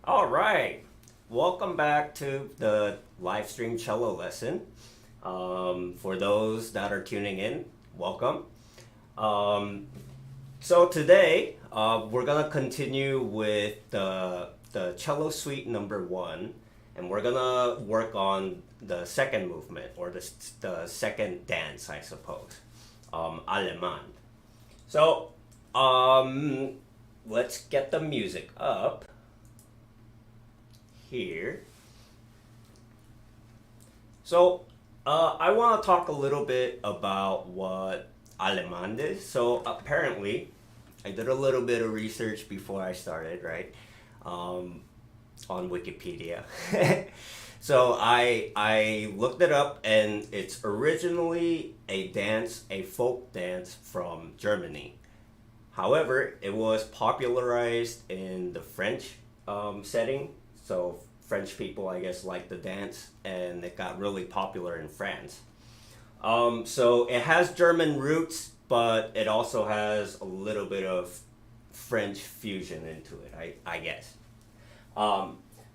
All right, welcome back to the live stream cello lesson. For those that are tuning in, welcome. So today we're gonna continue with the cello suite number 1, and we're gonna work on the second movement, or the second dance, I suppose, Allemande. So let's get the music up here. So I want to talk a little bit about what Allemande is. So apparently, I did a little bit of research before I started, right? On Wikipedia. So I looked it up, and it's originally a folk dance from Germany. However, it was popularized in the French setting. So French people, I guess, liked the dance, and it got really popular in France. So it has German roots, but it also has a little bit of French fusion into it, I guess.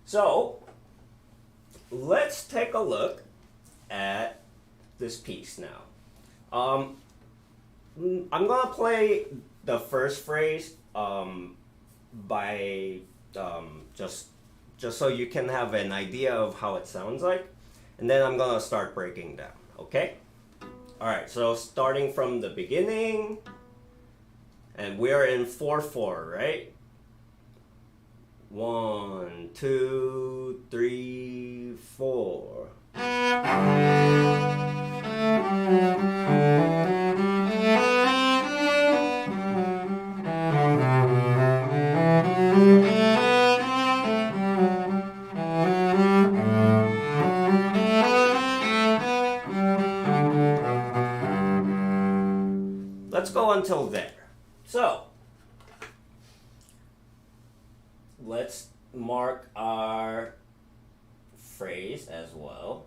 So let's take a look at this piece now. I'm gonna play the first phrase by just so you can have an idea of how it sounds like, and then I'm gonna start breaking down. Okay. All right. So starting from the beginning, and we're in 4/4, right? 1, 2, 3, 4. Let's go until there. So let's mark our phrase as well.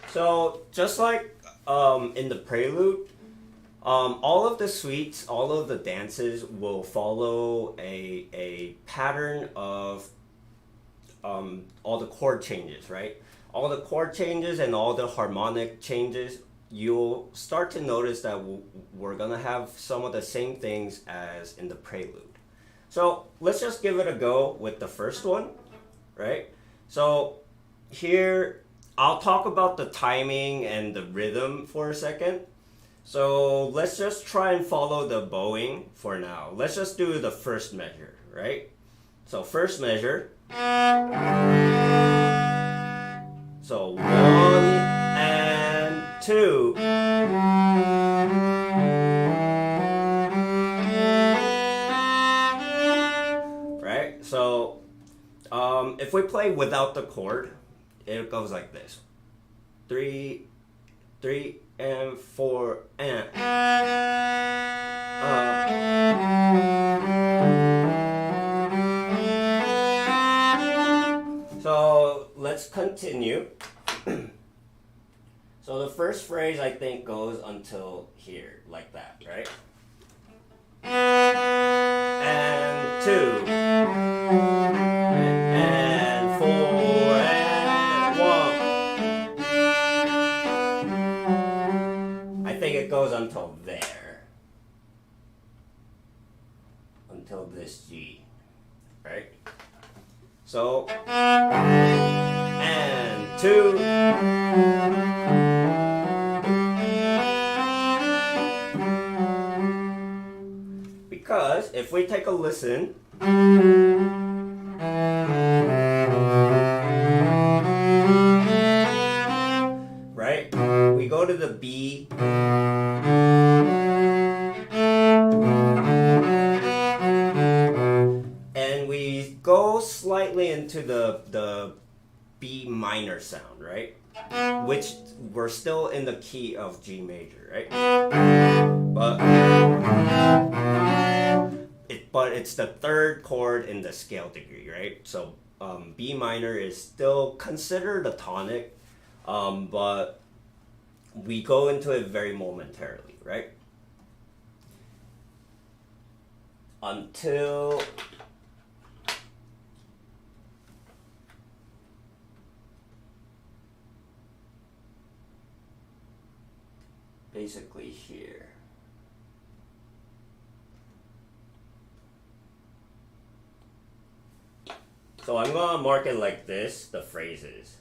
So just like in the prelude, all of the suites, all of the dances will follow a pattern of all the chord changes, right? All the chord changes and all the harmonic changes, you'll start to notice that we're gonna have some of the same things as in the prelude. So let's just give it a go with the first one, right? So here, I'll talk about the timing and the rhythm for a second. So let's just try and follow the bowing for now. Let's just do the first measure, right? So first measure. So 1 and 2. Right? So if we play without the chord, it goes like this: 3, 3 and 4 and. So let's continue. So the first phrase, I think, goes until here, like that, right? And 2. And 4 and 1. I think it goes until there. Until this G, right? So, and 2. Because if we take a listen, right? We go to the B, and we go slightly into the B minor sound, right? which we're still in the key of G major, right? But it's the third chord in the scale degree, right? So B minor is still considered a tonic, but we go into it very momentarily, right? Until basically here. So I'm gonna mark it like this, the phrases.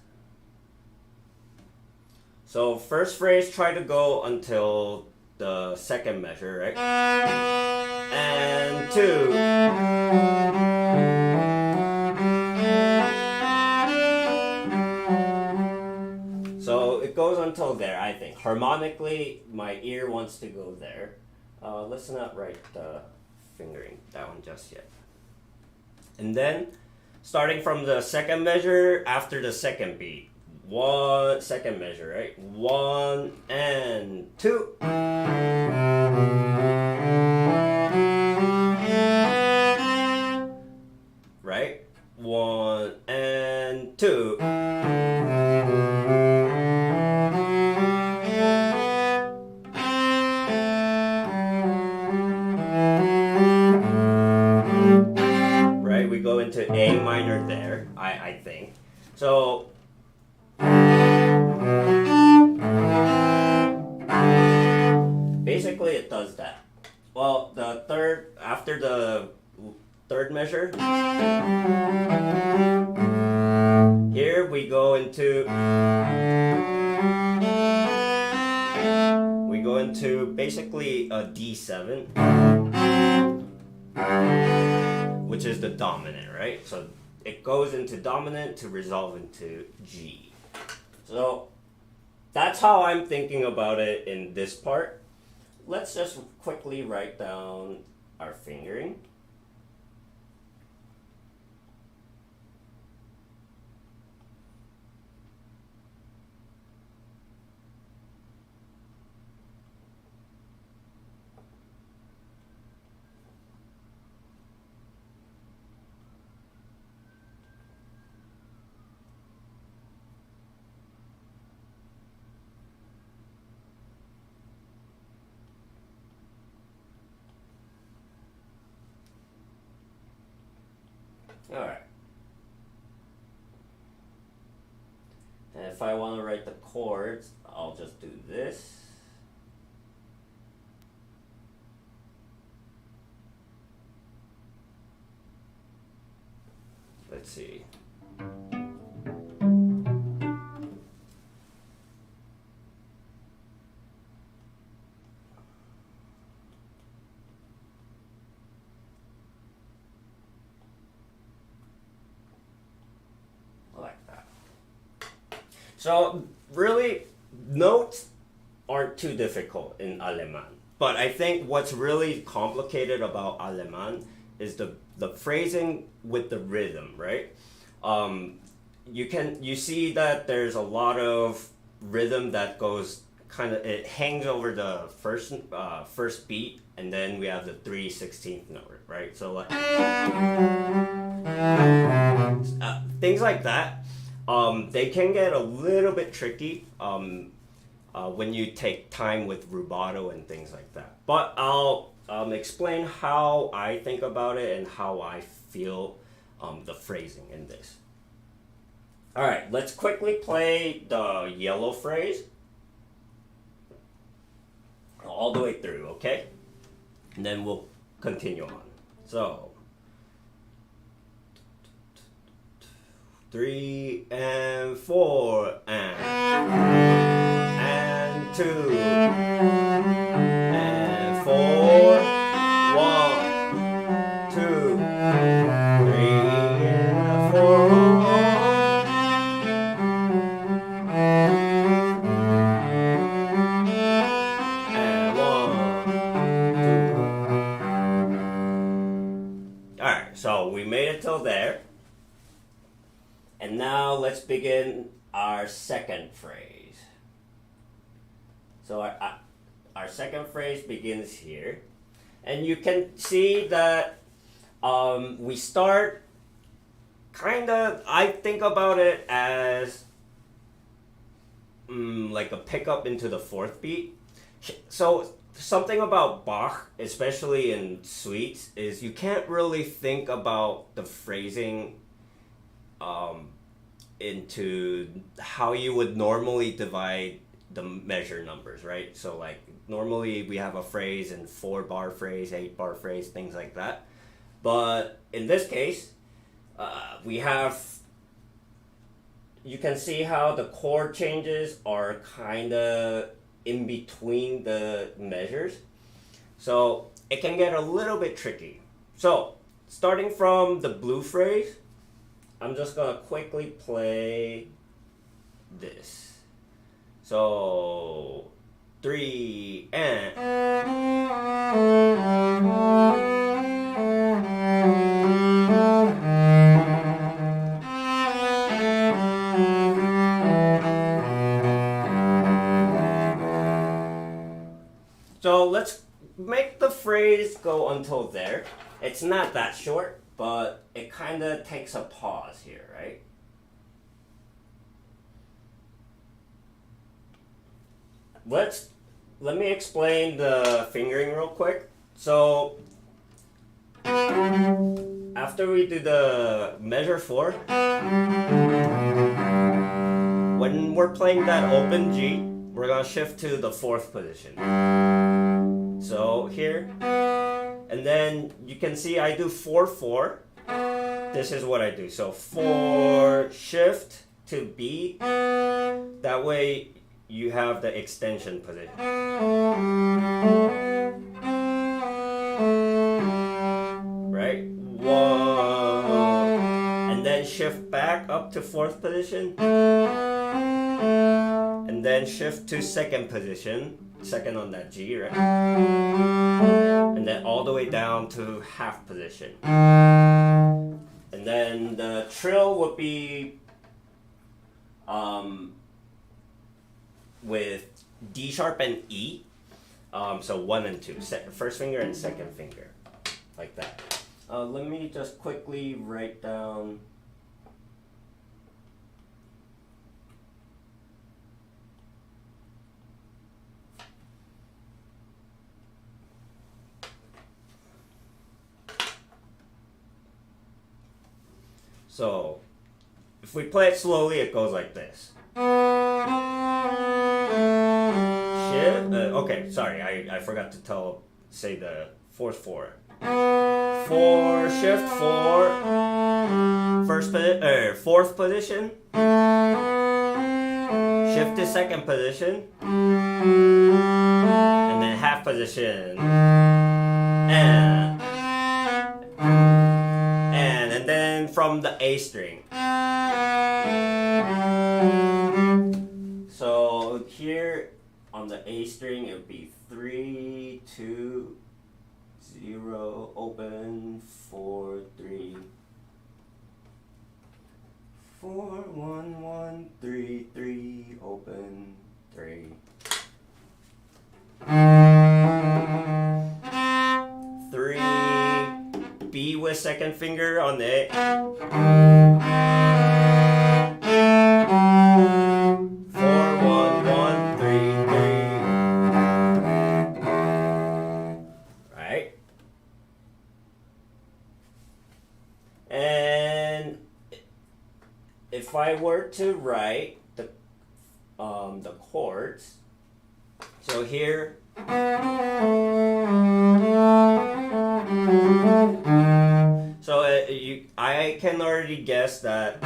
So first phrase, try to go until the second measure, right? And 2. So it goes until there, I think. Harmonically, my ear wants to go there. Let's not write the fingering down just yet. And then, starting from the second measure, after the second beat. Second measure, right? 1 and 2. Right? 1 and 2. Right? We go into A minor there, I think. So basically it does that. Well, after the third measure, here we go into basically a D7, which is the dominant, right? So it goes into dominant to resolve into G. So that's how I'm thinking about it in this part. Let's just quickly write down our fingering. Alright. And if I want to write the chords, I'll just do this. Let's see. So really, notes aren't too difficult in Allemande. But I think what's really complicated about Allemande is the phrasing with the rhythm, right? You see that there's a lot of rhythm that goes it hangs over the first beat, and then we have the 3/16 note, right? So like things like that. They can get a little bit tricky when you take time with rubato and things like that. But I'll explain how I think about it and how I feel the phrasing in this. Alright, let's quickly play the yellow phrase all the way through, okay? And then we'll continue on. So 3 and 4 and 2 and 4, 1, 2, 3 and 4 and 1, 2. Alright, so we made it till there. And now let's begin our second phrase. So our second phrase begins here. And you can see that we start kind of, I think about it as like a pickup into the fourth beat. So something about Bach, especially in suites, is you can't really think about the phrasing into how you would normally divide the measure numbers, right? So like normally we have a phrase in 4-bar phrase, 8-bar phrase, things like that. But in this case, we have, you can see how the chord changes are kind of in between the measures. So it can get a little bit tricky. So starting from the blue phrase, I'm just gonna quickly play this. So 3 and so let's make the phrase go until there. It's not that short, but it kind of takes a pause here, right? Let me explain the fingering real quick. So after we do the measure 4, when we're playing that open G, we're gonna shift to the 4th position. So here, and then you can see I do 4-4. This is what I do. So 4, shift to B. That way you have the extension position. Right? 1. And then shift back up to 4th position. And then shift to 2nd position. 2nd on that G, right? And then all the way down to half position. And then the trill would be with D sharp and E. So 1 and 2, first finger and second finger, like that. Let me just quickly write down. So, if we play it slowly, it goes like this. Shift. Okay, sorry, I forgot to say the 4th 4. 4, shift 4, 4th position. Shift to 2nd position, and then half position, and then from the A string. So here on the A string, it would be 3, 2, 0, open, 4, 3, 4, 1, 1, 3, 3, open, 3. 3, B with 2nd finger on the A. 4, 1, 1, 3, 3. Right? And if I were to write the chords, so here, so I can already guess that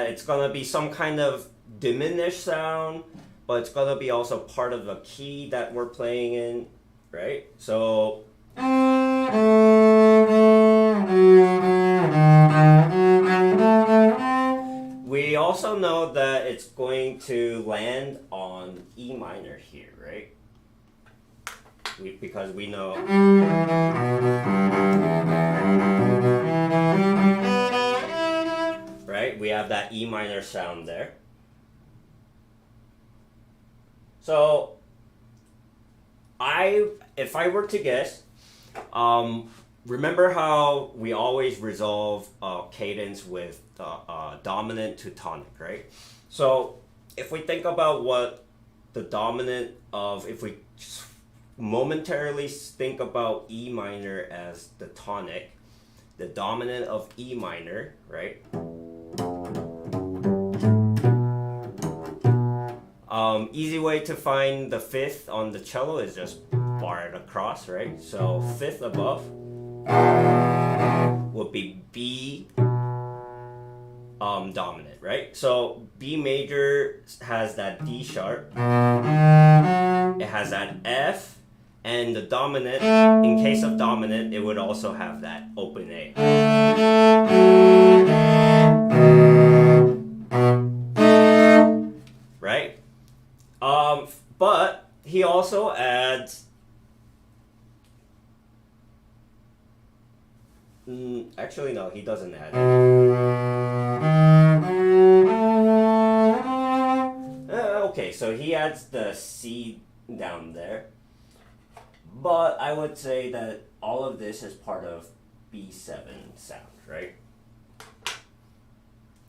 it's gonna be some kind of diminished sound, but it's gonna be also part of the key that we're playing in, right? So we also know that it's going to land on E minor here, right? Because we know. Right? We have that that E minor sound there. So if I were to guess, remember how we always resolve cadence with dominant to tonic, right? So if we think about what the dominant of, if we momentarily think about E minor as the tonic, the dominant of E minor, right? Easy way to find the fifth on the cello is just bar it across, right? So fifth above would be B dominant, right? So B major has that D sharp, it has that F, and the dominant, in case of dominant, it would also have that open A. Right? But he also adds, actually no, he doesn't add. Okay, so he adds the C down there. But I would say that all of this is part of B7 sound, right?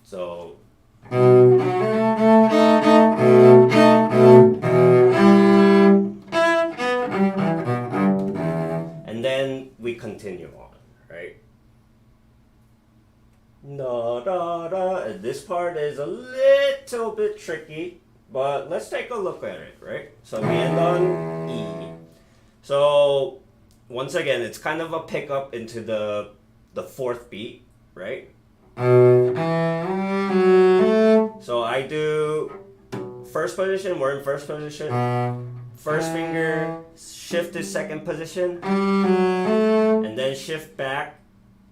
So and then we continue on, right? Da, da, da. This part is a little bit tricky, but let's take a look at it, right? So we end on E. So once again, it's kind of a pickup into the fourth beat, right? So I do first position, we're in first position, first finger, shift to second position, and then shift back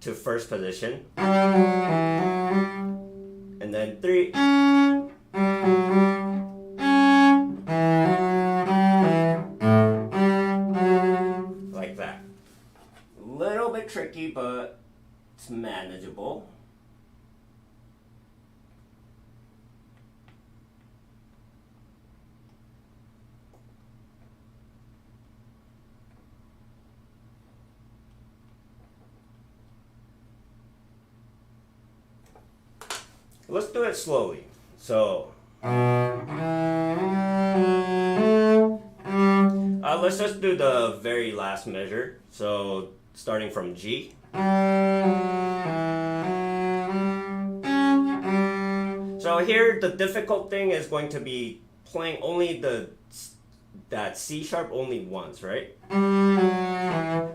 to first position, and then 3, like that. A little bit tricky, but it's manageable. Let's do it slowly. So let's just do the very last measure. So starting from G. So here the difficult thing is going to be playing only that C sharp only once, right?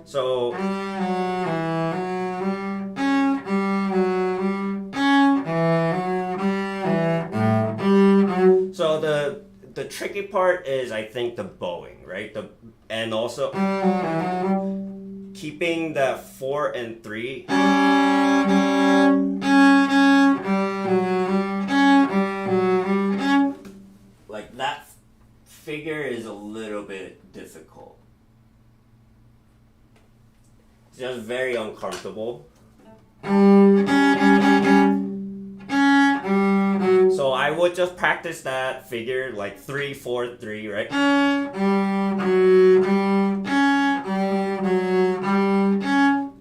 So the tricky part is, I think, the bowing, right? And also keeping the 4 and 3 like that figure is a little bit difficult. It's just very uncomfortable. So I would just practice that figure like 3, 4, 3, right?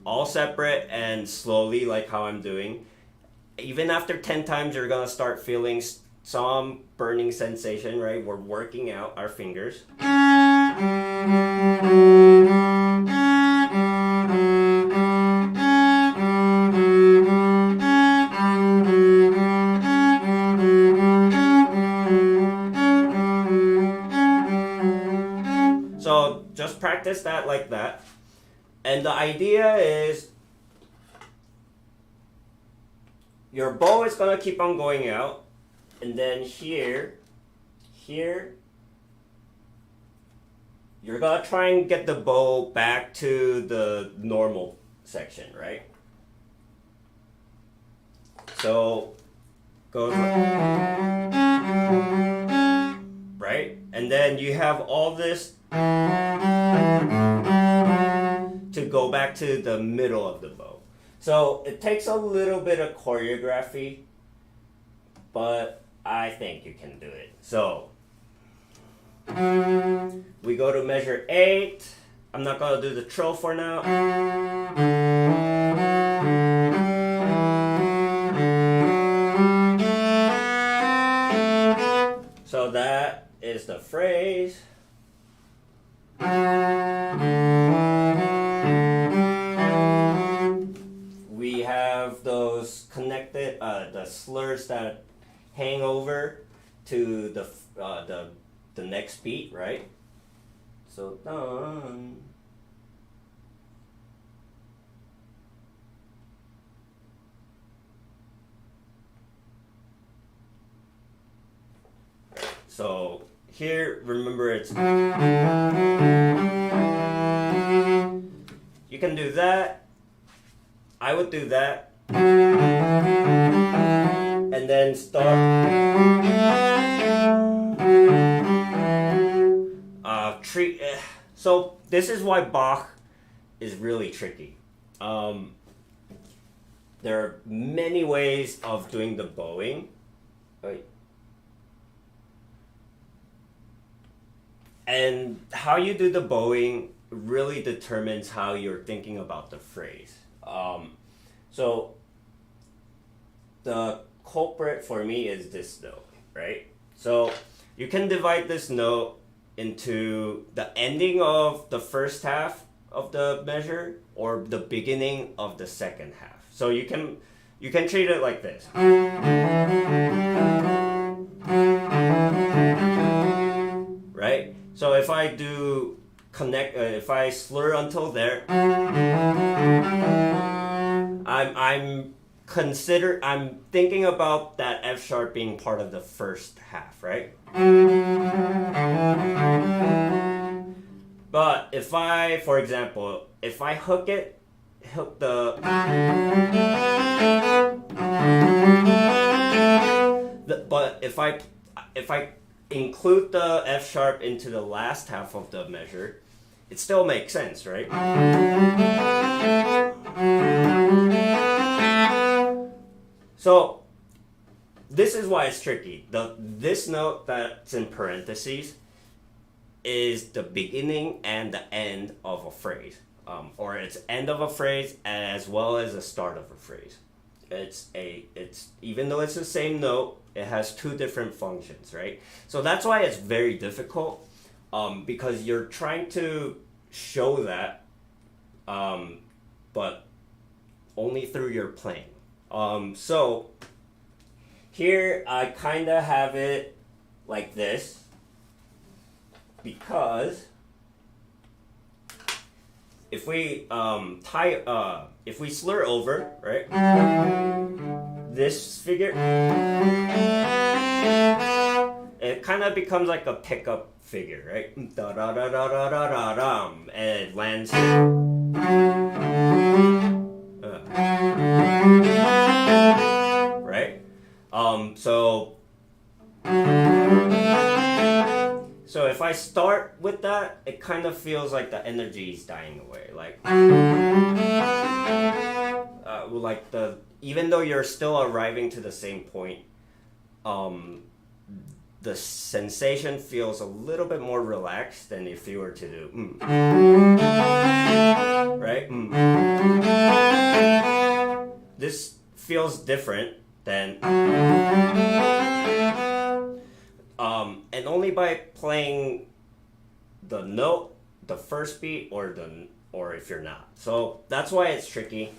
All separate and slowly, like how I'm doing. Even after 10 times, you're gonna start feeling some burning sensation, right? We're working out our fingers. So just practice that like that. And the idea is your bow is going to keep on going out. And then here, you're going to try and get the bow back to the normal section, right? So goes right? And then you have all this to go back to the middle of the bow. So it takes a little bit of choreography but I think you can do it. So we go to measure 8. I'm not gonna do the trill for now. So that is the phrase. We have those connected, the slurs that hang over to the next beat, right? So done. So here, remember it's, you can do that. I would do that. And then start. So this is why Bach is really tricky. There are many ways of doing the bowing. And how you do the bowing really determines how you're thinking about the phrase. So the culprit for me is this note, right? So you can divide this note into the ending of the first half of the measure or the beginning of the second half. So you can treat it like this. Right? So if I do if I slur until there, I'm thinking about that F sharp being part of the first half, right? But if I, for example, if I hook the but if I include the F sharp into the last half of the measure, it still makes sense, right? So this is why it's tricky. This note that's in parentheses is the beginning and the end of a phrase, or it's end of a phrase as well as the start of a phrase. It's even though it's the same note, it has two different functions, right? So that's why it's very difficult, because you're trying to show that, but only through your playing. So here I kind of have it like this, because if we if we slur over, right, this figure, it kind of becomes like a pickup figure, right? Da da da da da da da da, and it lands here. Right? So if I start with that, it kind of feels like the energy is dying away. Even though you're still arriving to the same point, the sensation feels a little bit more relaxed than if you were to do right? This feels different than and only by playing the note, the first beat, or if you're not. So that's why it's tricky.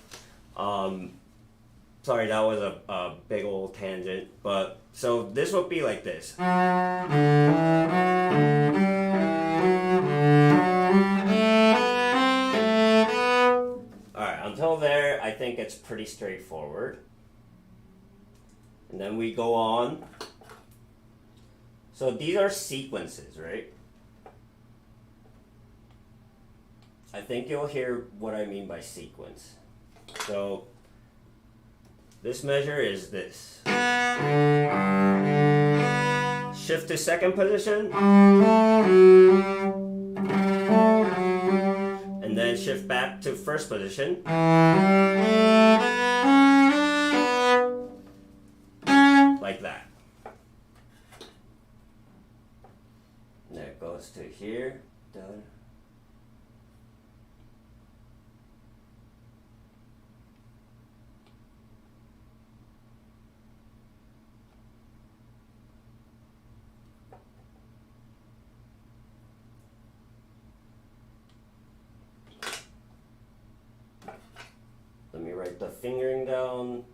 Sorry, that was a big old tangent, but so this would be like this. Alright, until there, I think it's pretty straightforward. And then we go on. So these are sequences, right? I think you'll hear what I mean by sequence. So this measure is this. Shift to second position. And then shift back to first position. Like that. here. Done. Let me write the fingering down.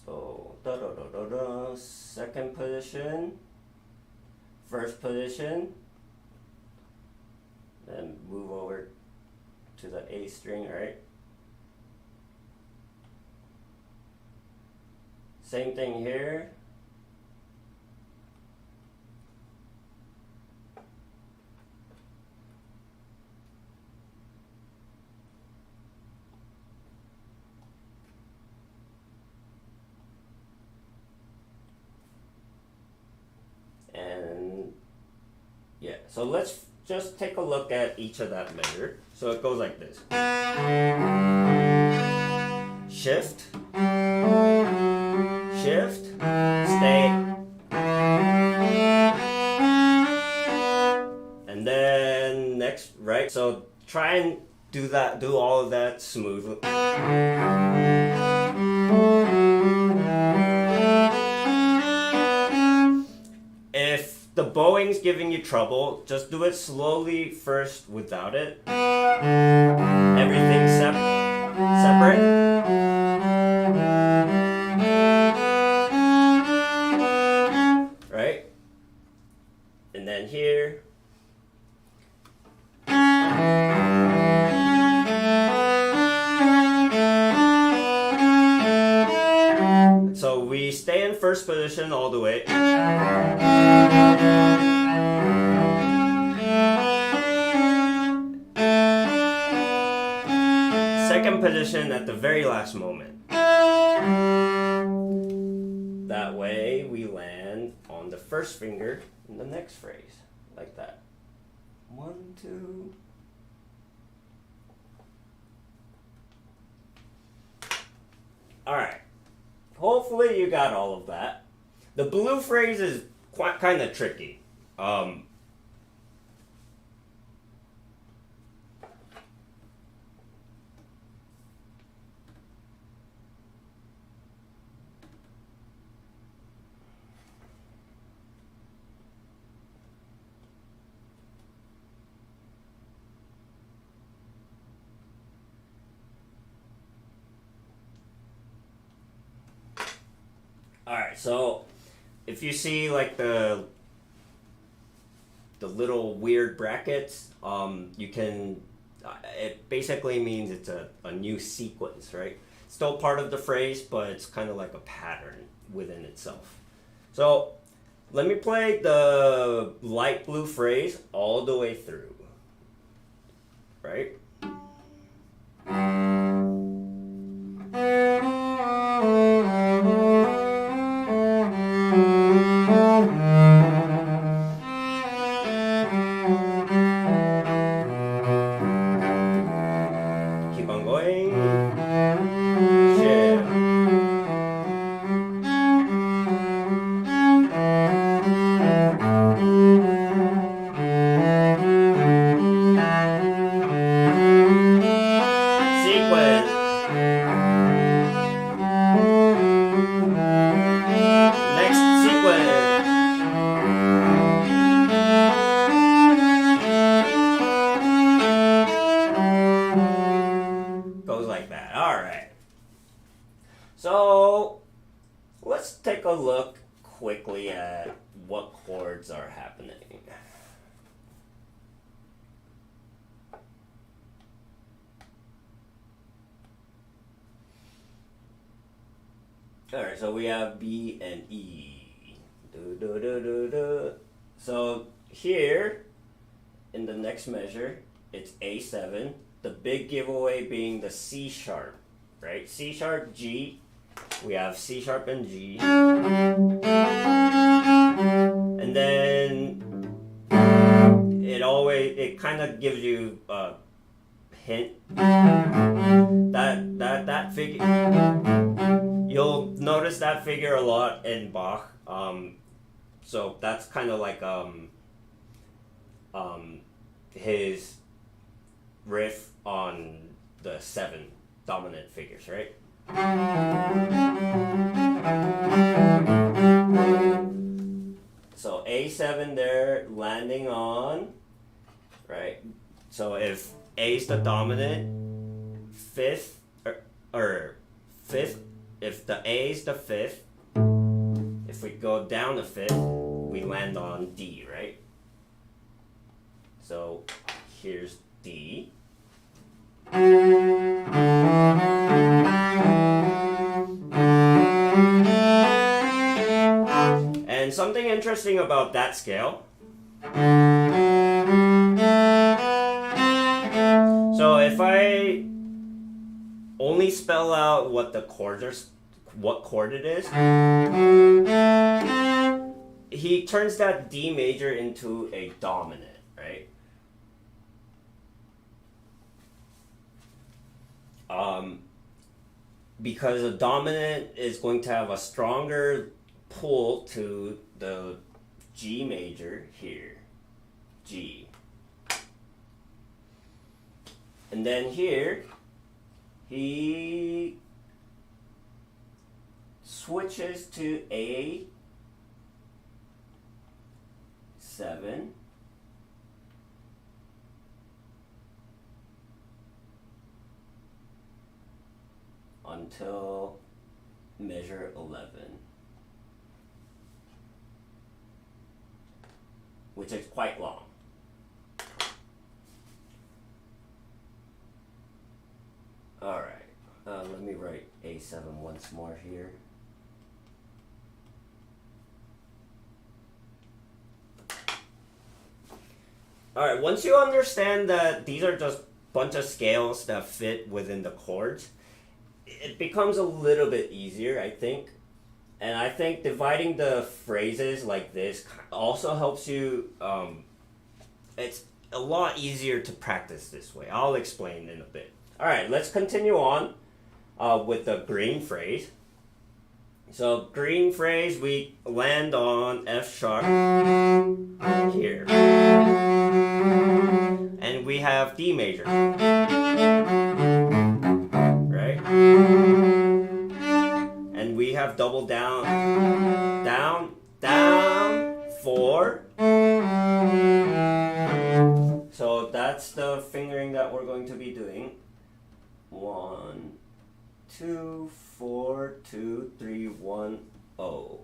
So da da da da da. Second position, first position, then move over to the A string, right? Same thing here. And yeah, so let's just take a look at each of that measure. So it goes like this. Shift, shift, stay. And then next, right? So try and do all of that smoothly. If the bowing's giving you trouble, just do it slowly first without it. Everything separate. Right? And then here. So we stay in first position all the way. Second position at the very last moment. That way we land on the first finger in the next phrase, like that. 1, 2. All right. Hopefully you got all of that. The blue phrase is quite kind of tricky. Alright, so if you see like the little weird brackets, you can, it basically means it's a new sequence, right? Still part of the phrase, but it's kind of like a pattern within itself. So let me play the light blue phrase all the way through, right? Keep on going. Shift. Sequence. Next sequence. Goes like that. All right. So let's take a look quickly at what chords are happening. All right, so we have B and E. Do, do, do, do, do. So here, in the next measure, it's A7. The big giveaway being the C sharp, right? C sharp, G. We have C sharp and G. And then it kind of gives you a hint that figure. You'll notice that figure a lot in Bach. So that's kind of like his riff on the 7 dominant figures, right? So A7 there, landing on, right? So if A is the dominant, 5th, or 5th, if the A is the 5th, if we go down the 5th, we land on D, right? So here's D. And something interesting about that scale. So if I only spell out what the chords are, what chord it is, he turns that D major into a dominant, right? Because a dominant is going to have a stronger pull to the G major here, G. And then here, he switches to A7. Until measure 11, which is quite long. All right, let me write A7 once more here. All right, once you understand that these are just a bunch of scales that fit within the chords, it becomes a little bit easier, I think. And I think dividing the phrases like this also helps you, it's a lot easier to practice this way. I'll explain in a bit. All right, let's continue on with the green phrase. So green phrase, we land on F sharp here. And we have D major. Right? And we have double down, down, down, 4. So that's the fingering that we're going to be doing. 1, 2, 4, 2, 3, 1, 0.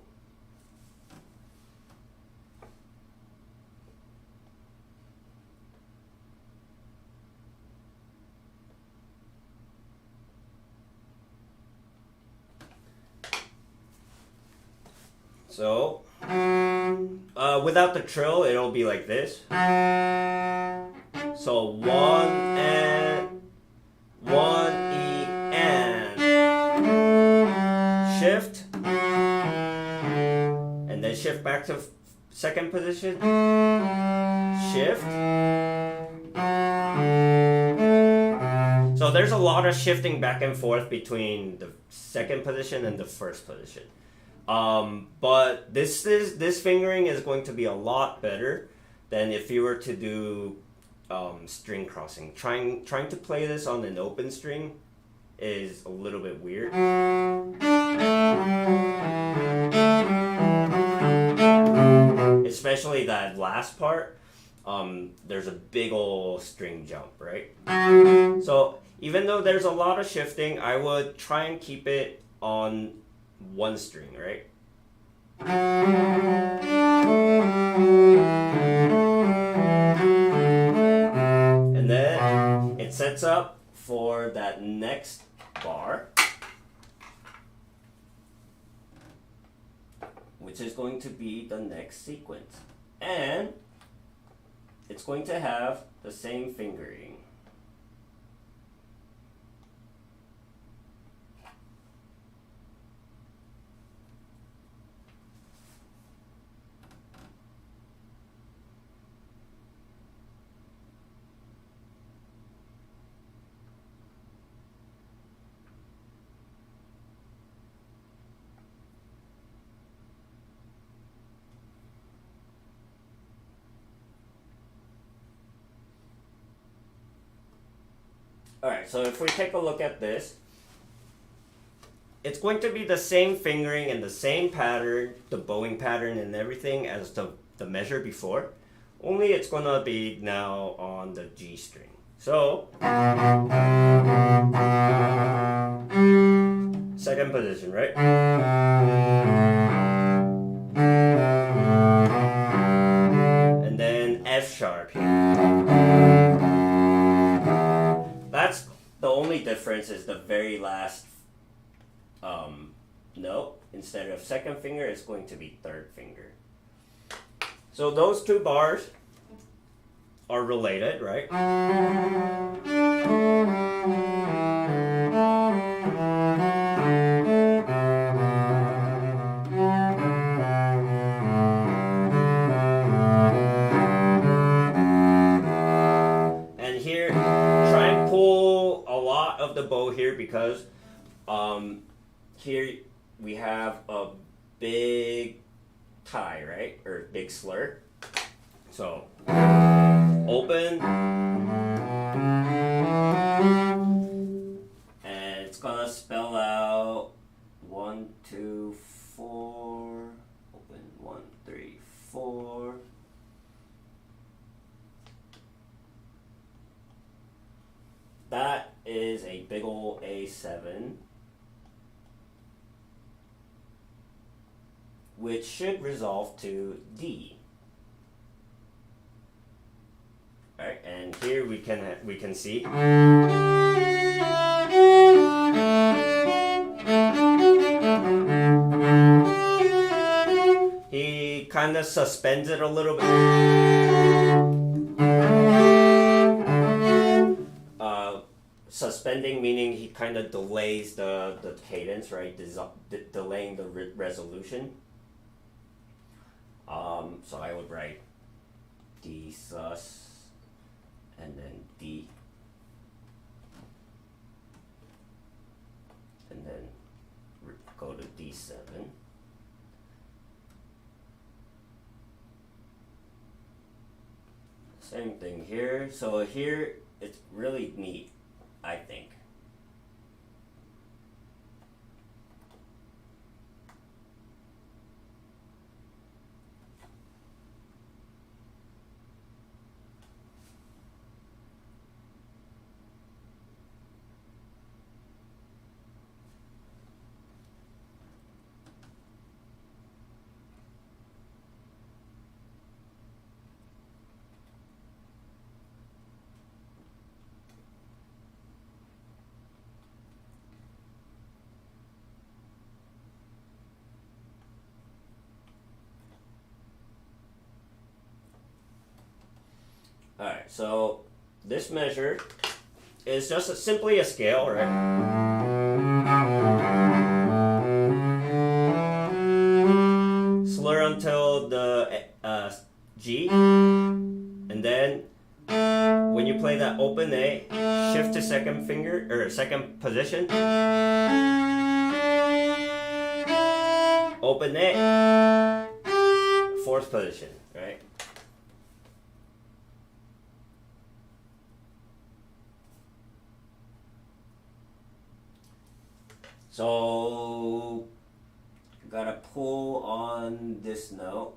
So, without the trill, it'll be like this. So 1 and 1 E and shift, and then shift back to second position. Shift. So there's a lot of shifting back and forth between the second position and the first position. But this fingering is going to be a lot better than if you were to do string crossing. Trying to play this on an open string is a little bit weird. Especially that last part. There's a big ol' string jump, right? So even though there's a lot of shifting, I would try and keep it on one string, right? And then it sets up for that next bar, which is going to be the next sequence. And it's going to have the same fingering. Alright, so if we take a look at this, it's going to be the same fingering and the same pattern, the bowing pattern and everything as the measure before, only it's going to be now on the G string. So, second position, right? And then F sharp here. That's the only difference, is the very last note. Instead of second finger, it's going to be third finger. So those two bars are related, right? And here, try and pull a lot of the bow here, because here we have a big tie, right? Or big slur. So, open, and it's gonna spell out 1, 2, 4, open 1, 3, 4. That is a big ol' A7, which should resolve to D. Alright, and here we can see he kind of suspends it a little bit. Suspending meaning he kind of delays the cadence, right? Delaying the resolution. So I would write D sus and then D, and then go to D7. Same thing here. So here it's really neat, I think. Alright, so this measure is just simply a scale, right? Slur until the G, and then when you play that open A, shift to second finger, or second position, open A, fourth position, right? So, gotta pull on this note.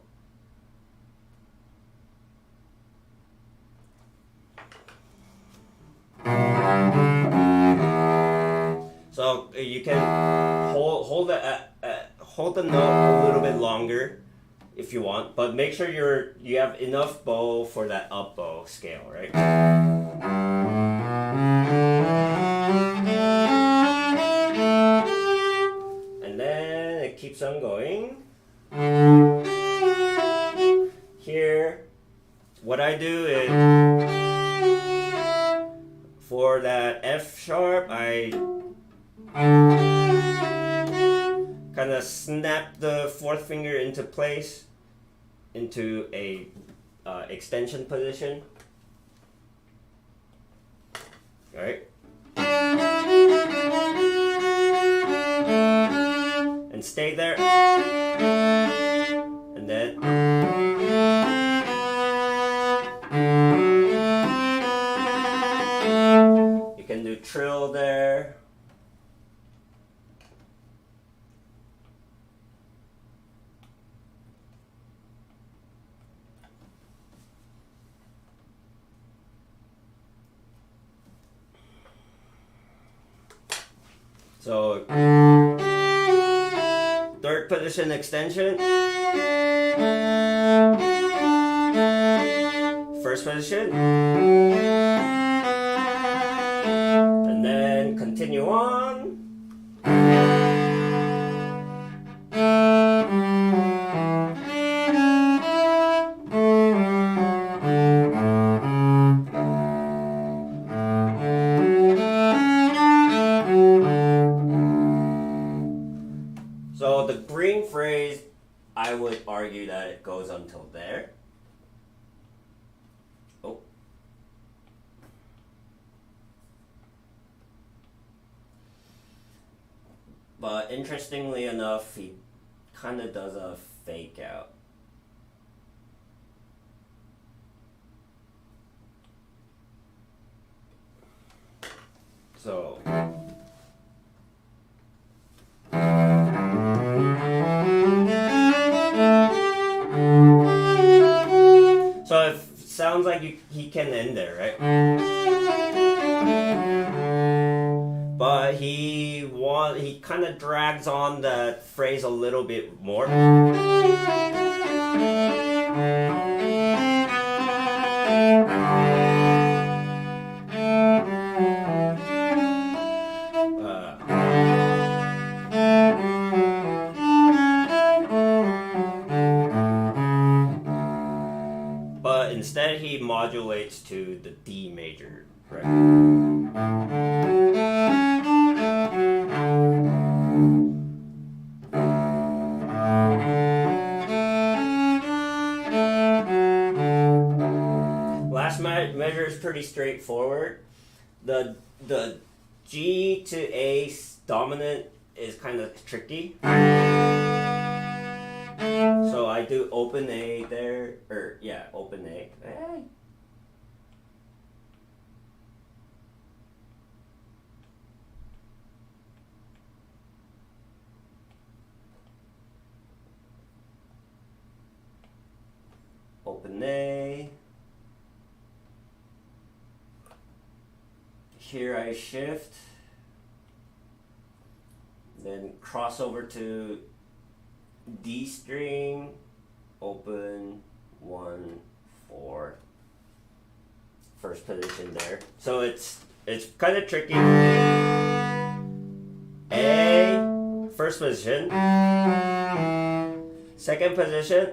So you can hold the note a little bit longer if you want, but make sure you have enough bow for that up bow scale, right? Keeps on going. Here, what I do is, for that F sharp, I kind of snap the fourth finger into place, into a extension position. All right. And stay there, and then you can do So third position extension, first position, and then continue on. So the green phrase, I would argue that it goes until there. Oh. But interestingly enough, he kind of does a fake out. So it sounds like he can end there, right? But he kind of drags on that phrase a little bit more. But instead he modulates to the D major, right? Last measure is pretty straightforward. The G to A dominant is kind of tricky. So I do open A there, or yeah, open A. Hey. Open A. Here I shift. Then cross over to D string, open 1 4, first position there. So it's kind of tricky. A, first position, second position,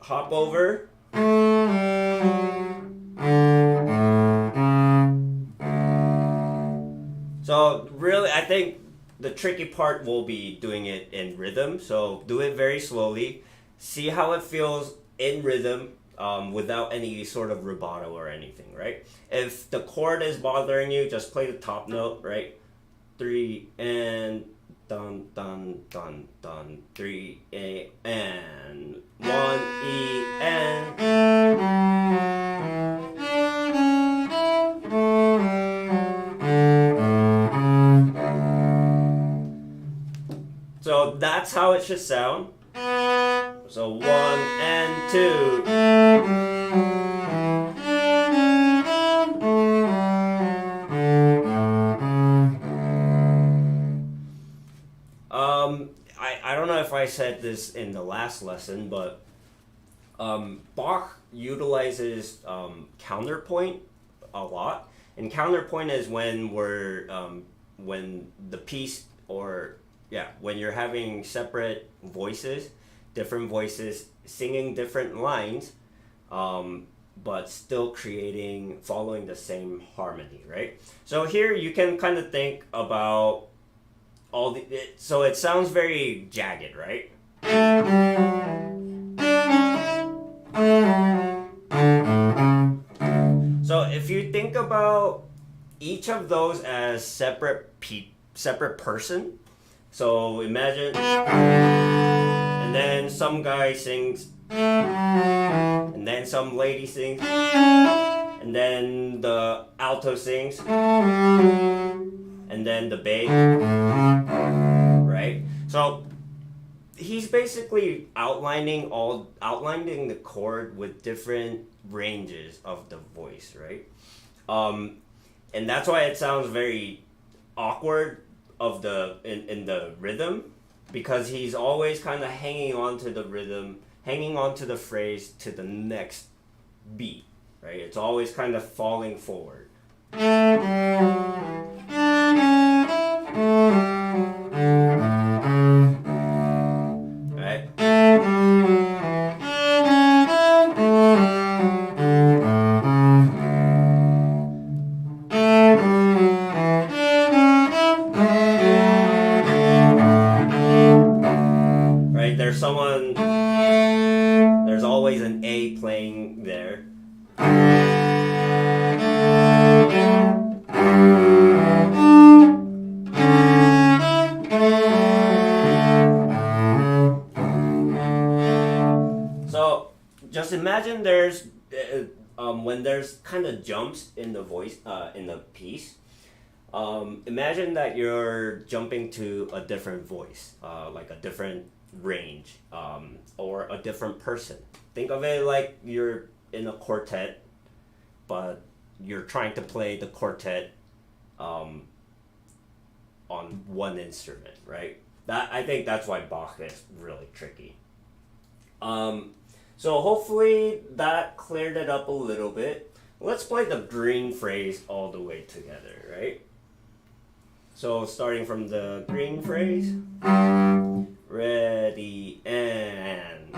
hop over. So really, I think the tricky part will be doing it in rhythm. So do it very slowly. See how it feels in rhythm without any sort of rubato or anything, right? If the chord is bothering you, just play the top note, right? 3 and dun dun dun dun 3 A and 1 E and. So that's how it should sound. So 1 and 2. I don't know if I said this in the last lesson, but Bach utilizes counterpoint a lot, and counterpoint is when when the piece when you're having separate voices, different voices singing different lines, but still following the same harmony, right? So here you can kind of think about so it sounds very jagged, right? So if you think about each of those as separate person, so imagine, and then some guy sings, and then some lady sings, and then the alto sings, and then the bass, right? So he's basically outlining the chord with different ranges of the voice, right? And that's why it sounds very awkward of the in the rhythm, because he's always kind of hanging on to the rhythm, hanging on to the phrase to the next beat, right? It's always kind of falling forward. Right? Right? There's always an A playing there. So just imagine when there's kind of jumps in the voice in the piece. Imagine that you're jumping to a different voice, like a different range, or a different person. Think of it like you're in a quartet, but you're trying to play the quartet on one instrument, right? I think that's why Bach is really tricky. So hopefully that cleared it up a little bit. Let's play the green phrase all the way together, right? So starting from the green phrase, ready, and.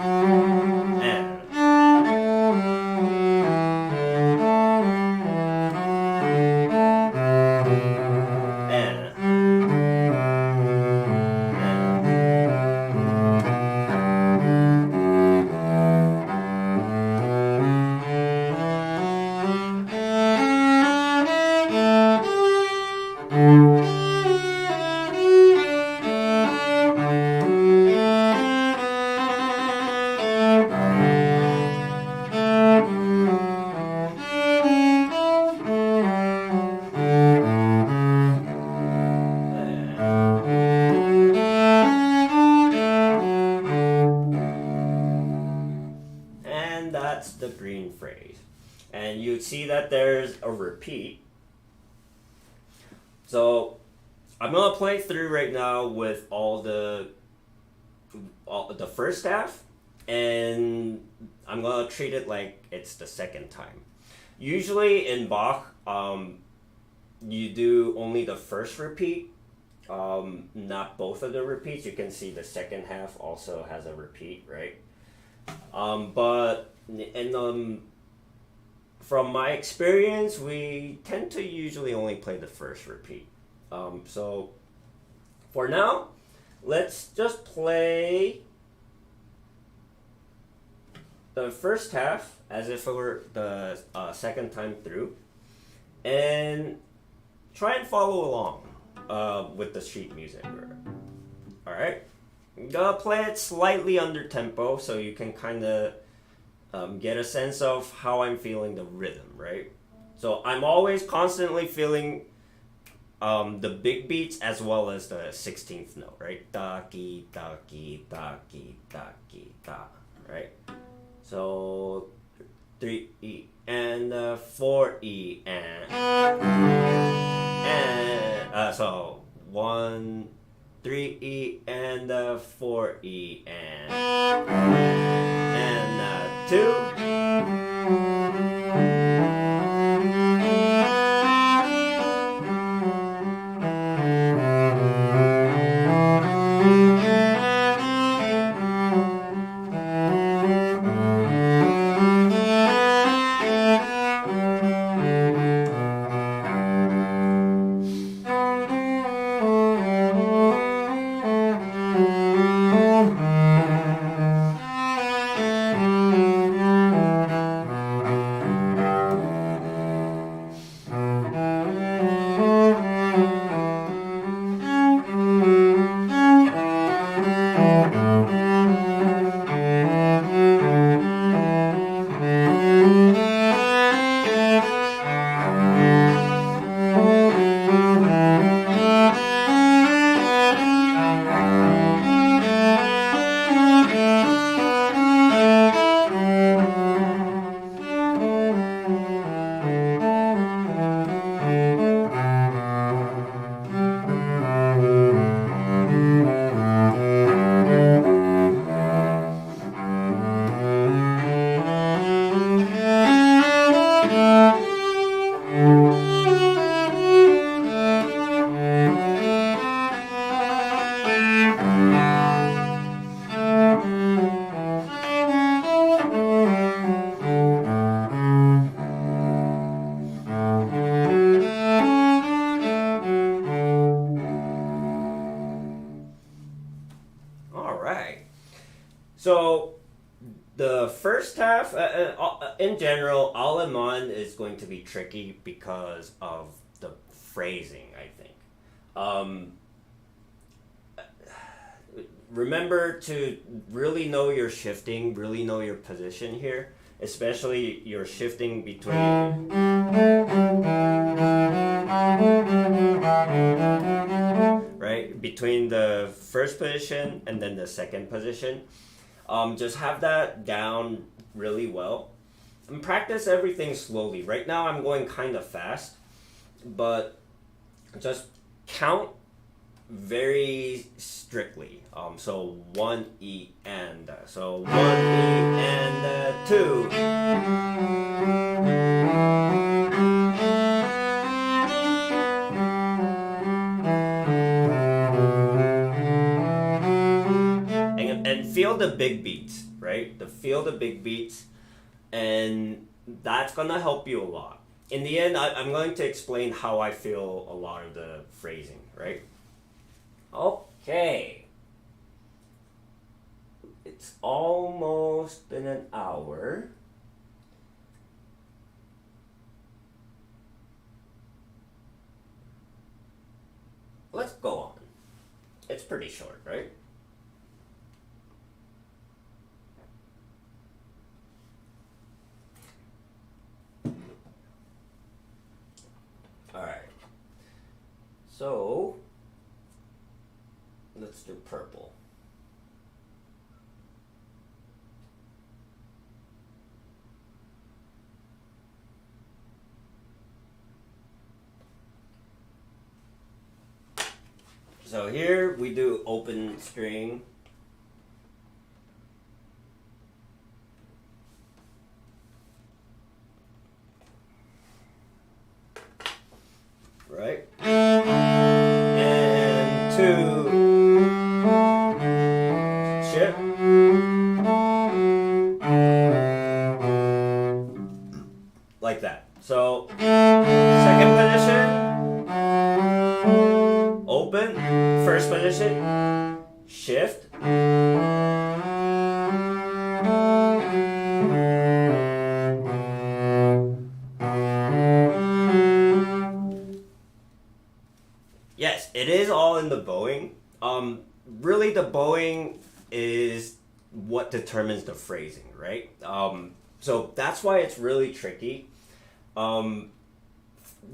And that's the green phrase. And you see that there's a repeat. So I'm gonna play through right now with all the first half, and I'm gonna treat it like it's the second time. Usually in Bach, you do only the first repeat, not both of the repeats. You can see the second half also has a repeat, right? From my experience, we tend to usually only play the first repeat. So for now, let's just play the first half as if it were the second time through, and try and follow along with the sheet music. All right, I'm gonna play it slightly under tempo so you can kind of get a sense of how I'm feeling the rhythm, right? So I'm always constantly feeling the big beats as well as the 16th note, right? Da, ki, da, ki, da, ki, da, ki, da, right? So 3E and 4E and so 1, 3E and 4E and 2. So the first half, in general, Allemande is going to be tricky because of the phrasing, I think. Um, Remember to really know your shifting, really know your position here, especially your shifting between. Right? Between the first position and then the second position. Just have that down really well. And practice everything slowly. Right now I'm going kind of fast, but just count very strictly. So 1 E and so 1 E and 2. And feel the big beats, right? Feel the big beats, and that's gonna help you a lot. In the end, I'm going to explain how I feel a lot of the phrasing, right? Okay. It's almost been an hour. Let's go on. It's pretty short, right? Alright. So, let's do purple. So here we do open string. Right? And 2 shift. Like that. So second position, open, first position, shift. Yes, it is all in the bowing. Really, the bowing is what determines the phrasing, right? So that's why it's really tricky. Learn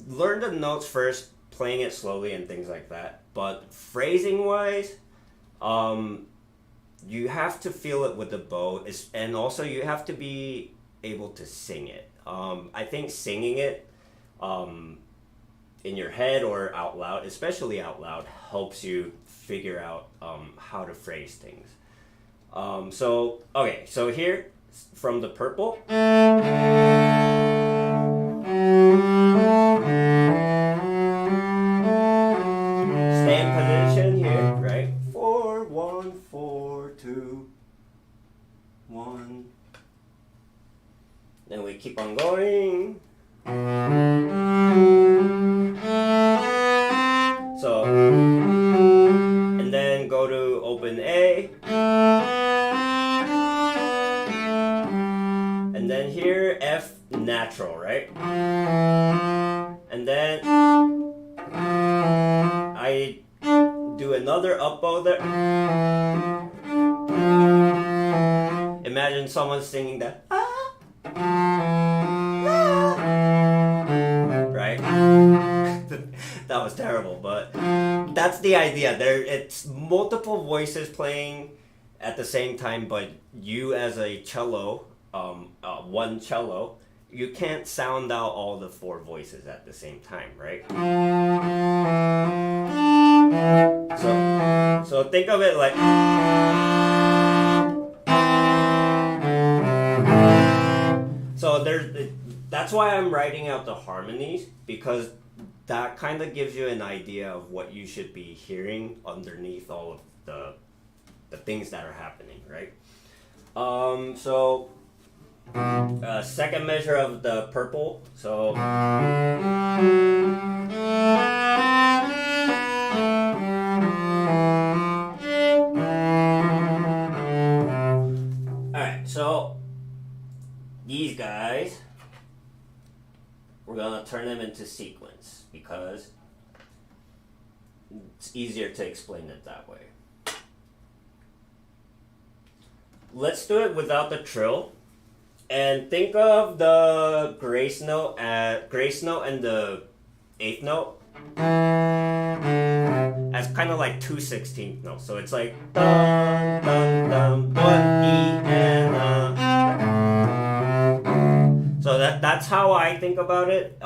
the notes first, playing it slowly and things like that. But phrasing wise, you have to feel it with the bow, and also you have to be able to sing it. I think singing it in your head or out loud, especially out loud, helps you figure out how to phrase things. So here from the purple. Stay in position here, right? 4, 1, 4, 2, 1. Then we keep on going. So, and then go to open A. And then here, F natural, right? And then I do another up bow there. Imagine someone singing that. Right? That was terrible, but that's the idea. It's multiple voices playing at the same time, but you as a cello, one cello, you can't sound out all the 4 voices at the same time, right? So think of it like. So that's why I'm writing out the harmonies, because that kind of gives you an idea of what you should be hearing underneath all of the things that are happening, right? Second measure of the purple. So turn them into sequence because it's easier to explain it that way. Let's do it without the trill. And think of the grace note and the eighth note as kind of like 2/16 notes. So it's like dun dun dun 1 E and so that's how I think about it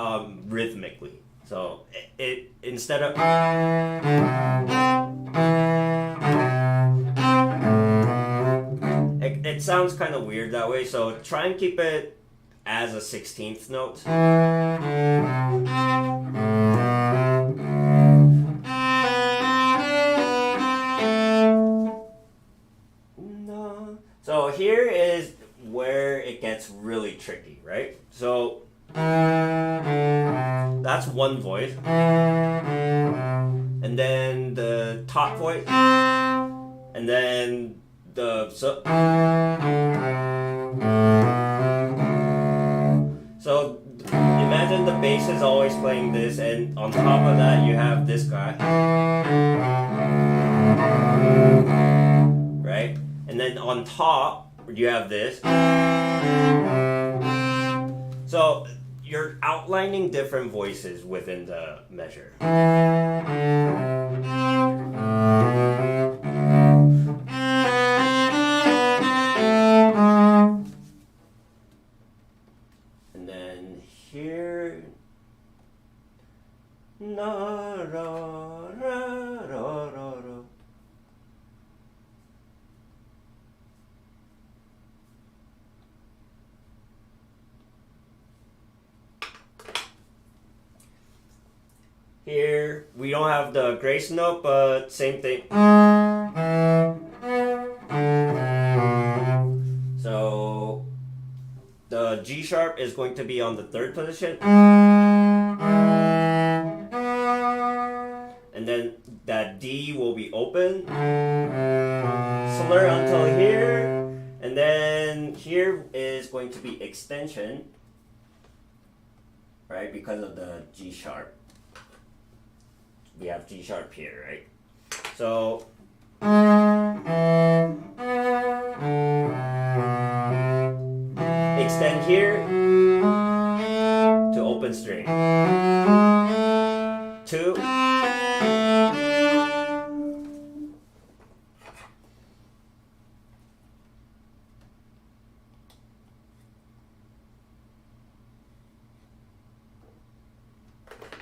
rhythmically. So it instead of it sounds kind of weird that way, so try and keep it as a 16th note. So here is where it gets really tricky, right? So that's one voice, and then the top voice, and then so imagine the bass is always playing this, and on top of that you have this guy, right? And then on top you have this. So you're outlining different voices within the measure. And then here, na ra ra ra ra ra. Here, we don't have the grace note, but same thing. So, the G sharp is going to be on the third position. And then that D will be open. Slur until here. And then here is going to be extension. Right, because of the G sharp. We have G sharp here, right? So extend here to open string. 2.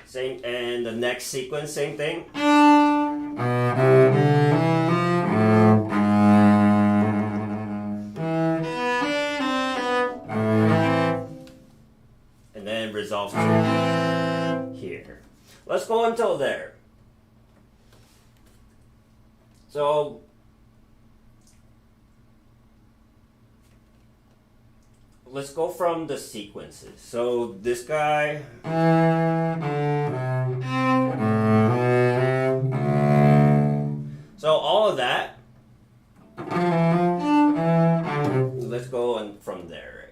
Same, and the next sequence, same thing. And then resolves to here. Let's go until there. So let's go from the sequences. So this guy. So all of that. Let's go on from there.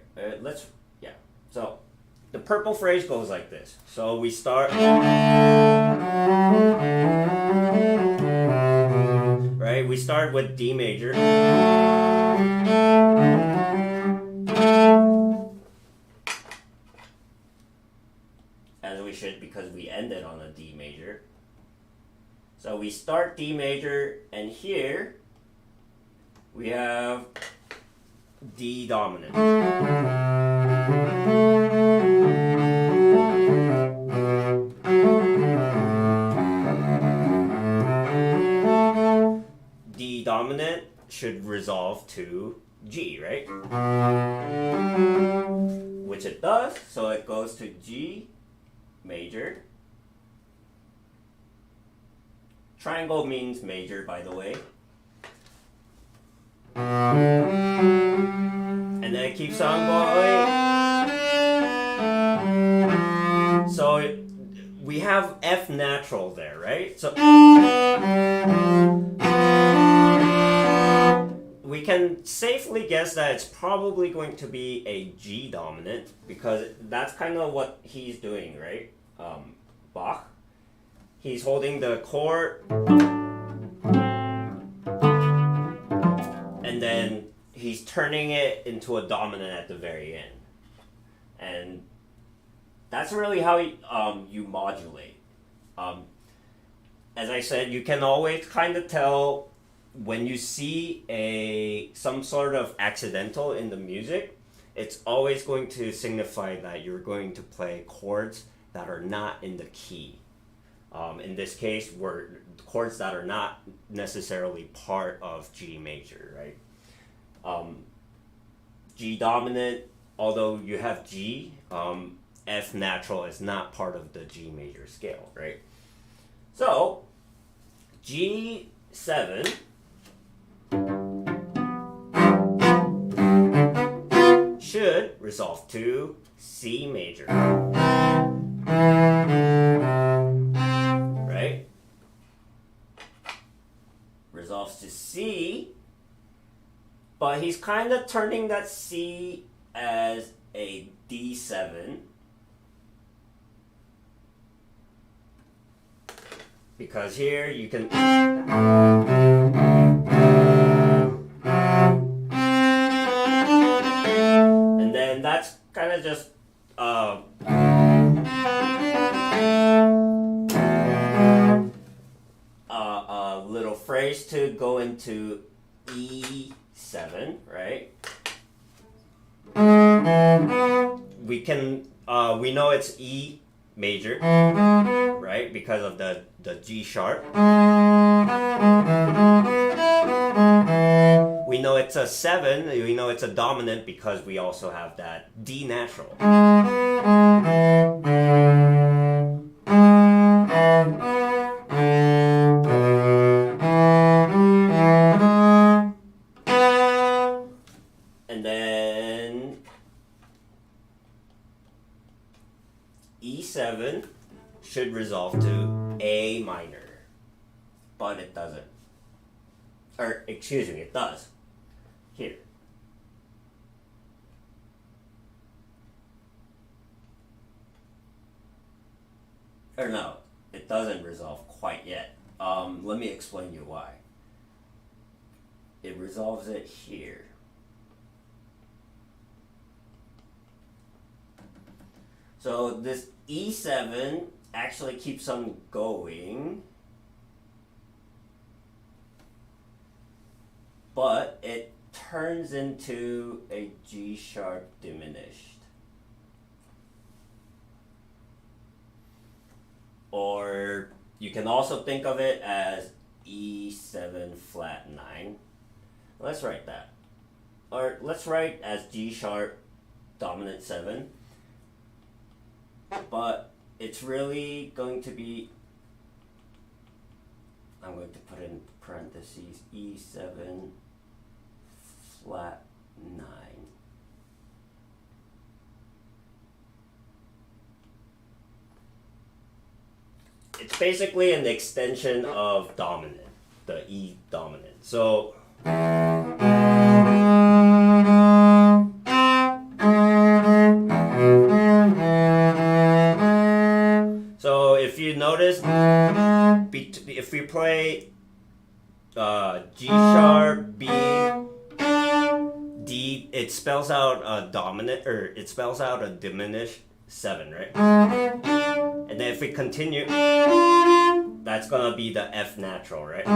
So the purple phrase goes like this. So we start. Right? We start with D major. As we should, because we ended on a D major. So we start D major, and here we have D dominant. D dominant should resolve to G, right? Which it does, so it goes to G major. Triangle means major, by the way. And then it keeps on going. So we have F natural there, right? So we can safely guess that it's probably going to be a G dominant because that's kind of what he's doing, right? Bach. He's holding the chord and then he's turning it into a dominant at the very end. And that's really how you modulate. As I said, you can always kind of tell when you see some sort of accidental in the music. It's always going to signify that you're going to play chords that are not in the key. In this case, were chords that are not necessarily part of G major, right? G dominant, although you have G, F natural is not part of the G major scale, right? So, G7 should resolve to C major, right? Resolves to C, but he's kind of turning that C as a D7 because here you can and then that's kind of just a little phrase to go into E7, right? We know it's E major, right? Because of the G sharp. We know it's a 7, we know it's a dominant because we also have that D natural. And then E7 should resolve to A minor, but it doesn't. Or, excuse me, it does. Here. Or no, it doesn't resolve quite yet. Let me explain you why. It resolves it here. So this E7 actually keeps on going, but it turns into a G sharp diminished. Or you can also think of it as E7 flat 9. Let's write that. Or let's write as G sharp dominant 7. But it's really going to be, I'm going to put in parentheses, E7 flat 9. It's basically an extension of dominant, the E dominant. So if you notice, if we play G sharp, B, D, it spells out a dominant, or it spells out a diminished 7, right? And then if we continue, that's gonna be the F natural, right?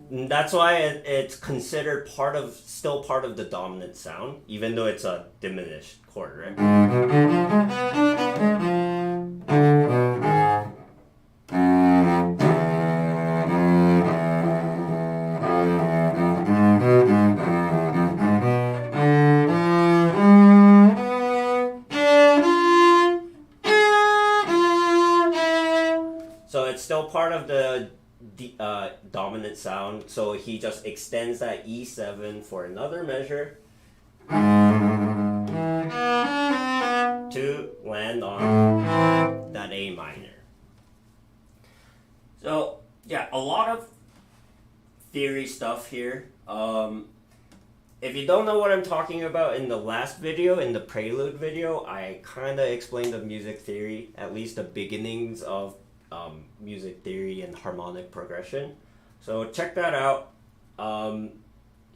And that's why it's considered still part of the dominant sound, even though it's a diminished chord, right? So it's still part of the dominant sound, so he just extends that E7 for another measure to land on that A minor. So yeah, a lot of theory stuff here. If you don't know what I'm talking about, in the last video, in the prelude video, I kind of explained the music theory, at least the beginnings of music theory and harmonic progression. So check that out.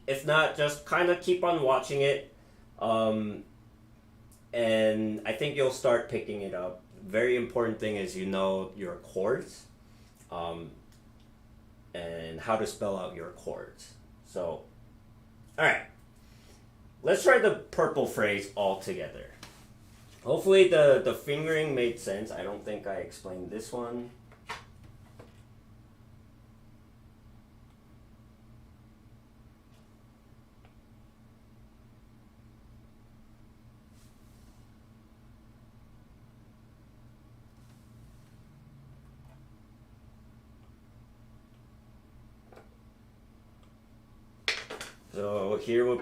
If not, just kind of keep on watching it. And I think you'll start picking it up. Very important thing is you know your chords and how to spell out your chords. So, alright. Let's try the purple phrase all together. Hopefully the fingering made sense. I don't think I explained this one. So here we'll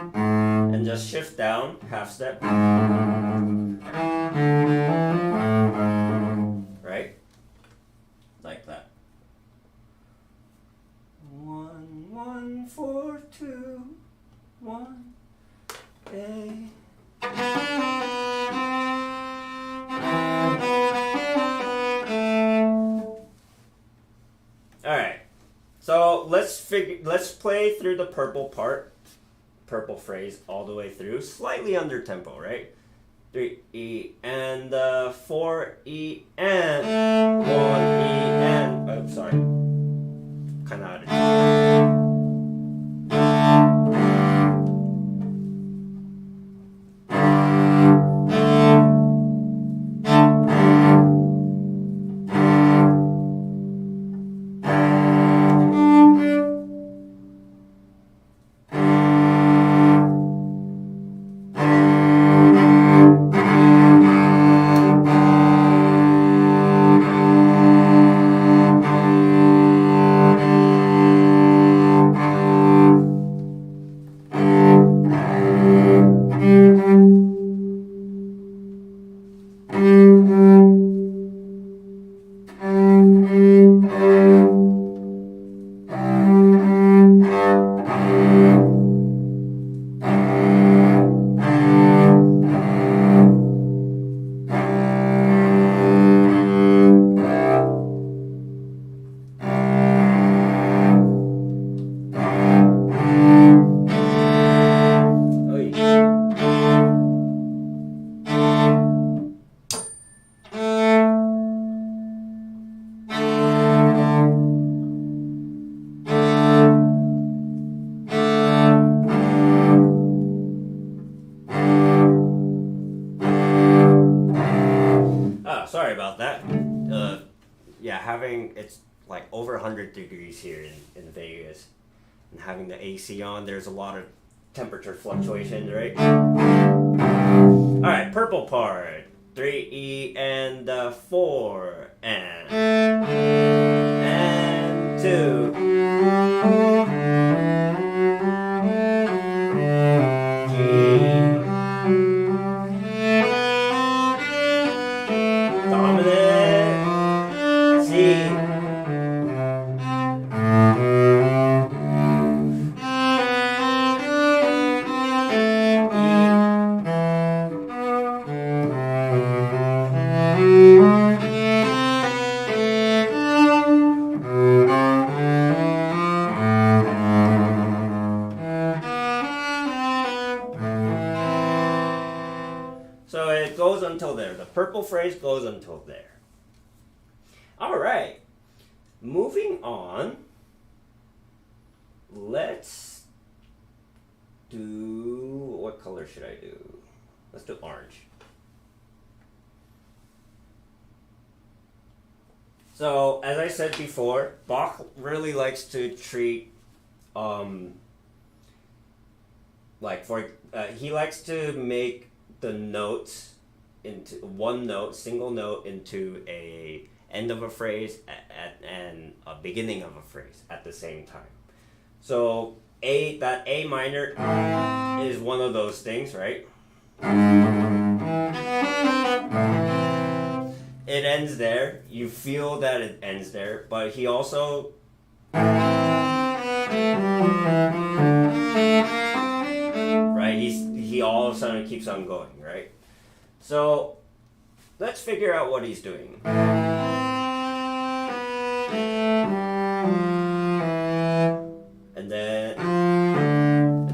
and just shift down, half step. Right? Like that. 1 1 4 2 1 A. All right. So let's play through the purple phrase all the way through, slightly under tempo, right? 3 E and 4 E and 1 E and sorry, kind of out of tune. Sorry about that. Yeah, it's like over 100 degrees here in Vegas, and having the AC on, there's a lot of temperature fluctuations, right? All right, purple part. 3 E and 4 and 2. So it goes until there. The purple phrase goes until there. All right. Moving on. Let's do... What color should I do? Let's do orange. So, as I said before, Bach really likes to treat, he likes to make the notes into one note, single note, into a end of a phrase and a beginning of a phrase at the same time. So that A minor is one of those things, right? It ends there. You feel that it ends there, but he also Right? He all of a sudden keeps on going, right? So let's figure out what he's doing. And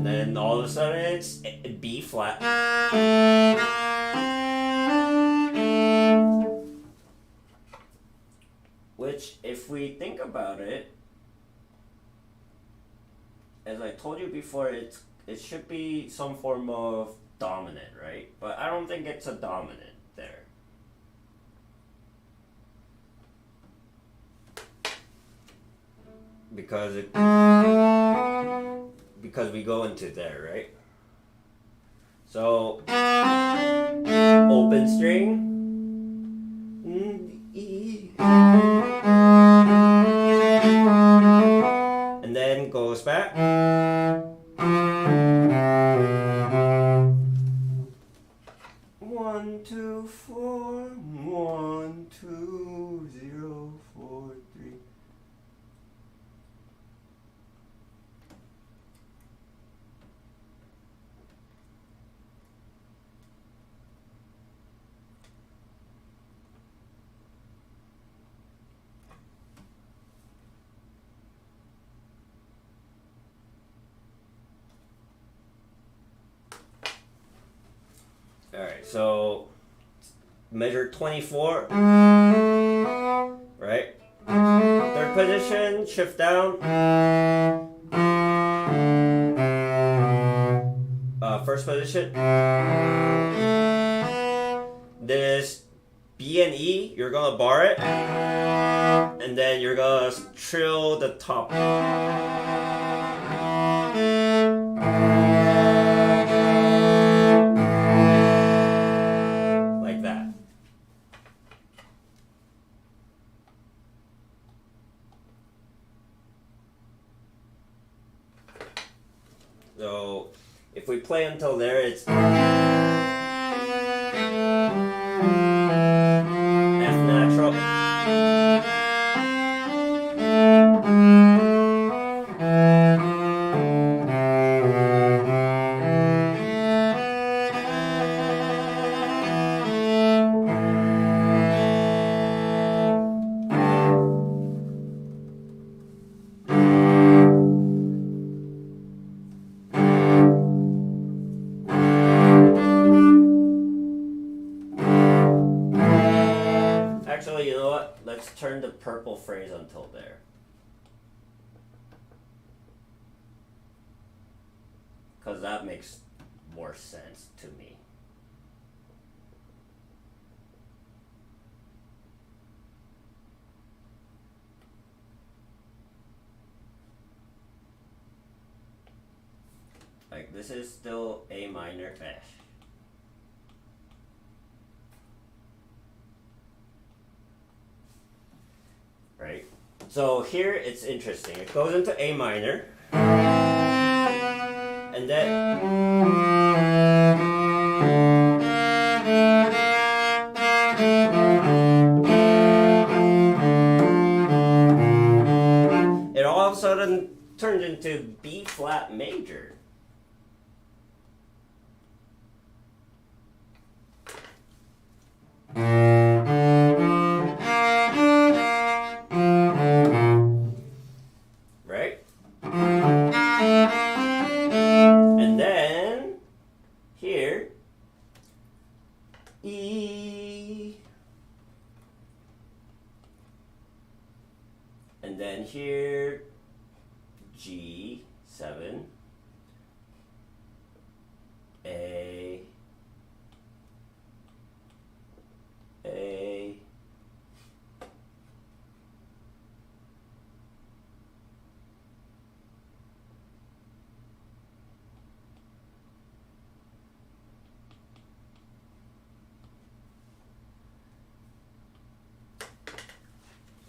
then all of a sudden it's B flat. Which, if we think about it, as I told you before, it should be some form of dominant, right? But I don't think it's a dominant there. Because we go into there, right? So open string, E, and then goes back. 1 2 4 1 2 0 4 3. Alright, so measure 24, right? Third position, shift down. First position. This B and E, you're gonna bar it, and then you're gonna trill the top. So if we play until there, it's F natural. Actually, you know what? Let's turn the purple phrase until there. Because that makes more sense to me. Like, this is still A minor. Right? So here it's interesting. It goes into A minor. And then it all of a sudden turns into B flat major. Right? And then here, E, and then here, G7, A,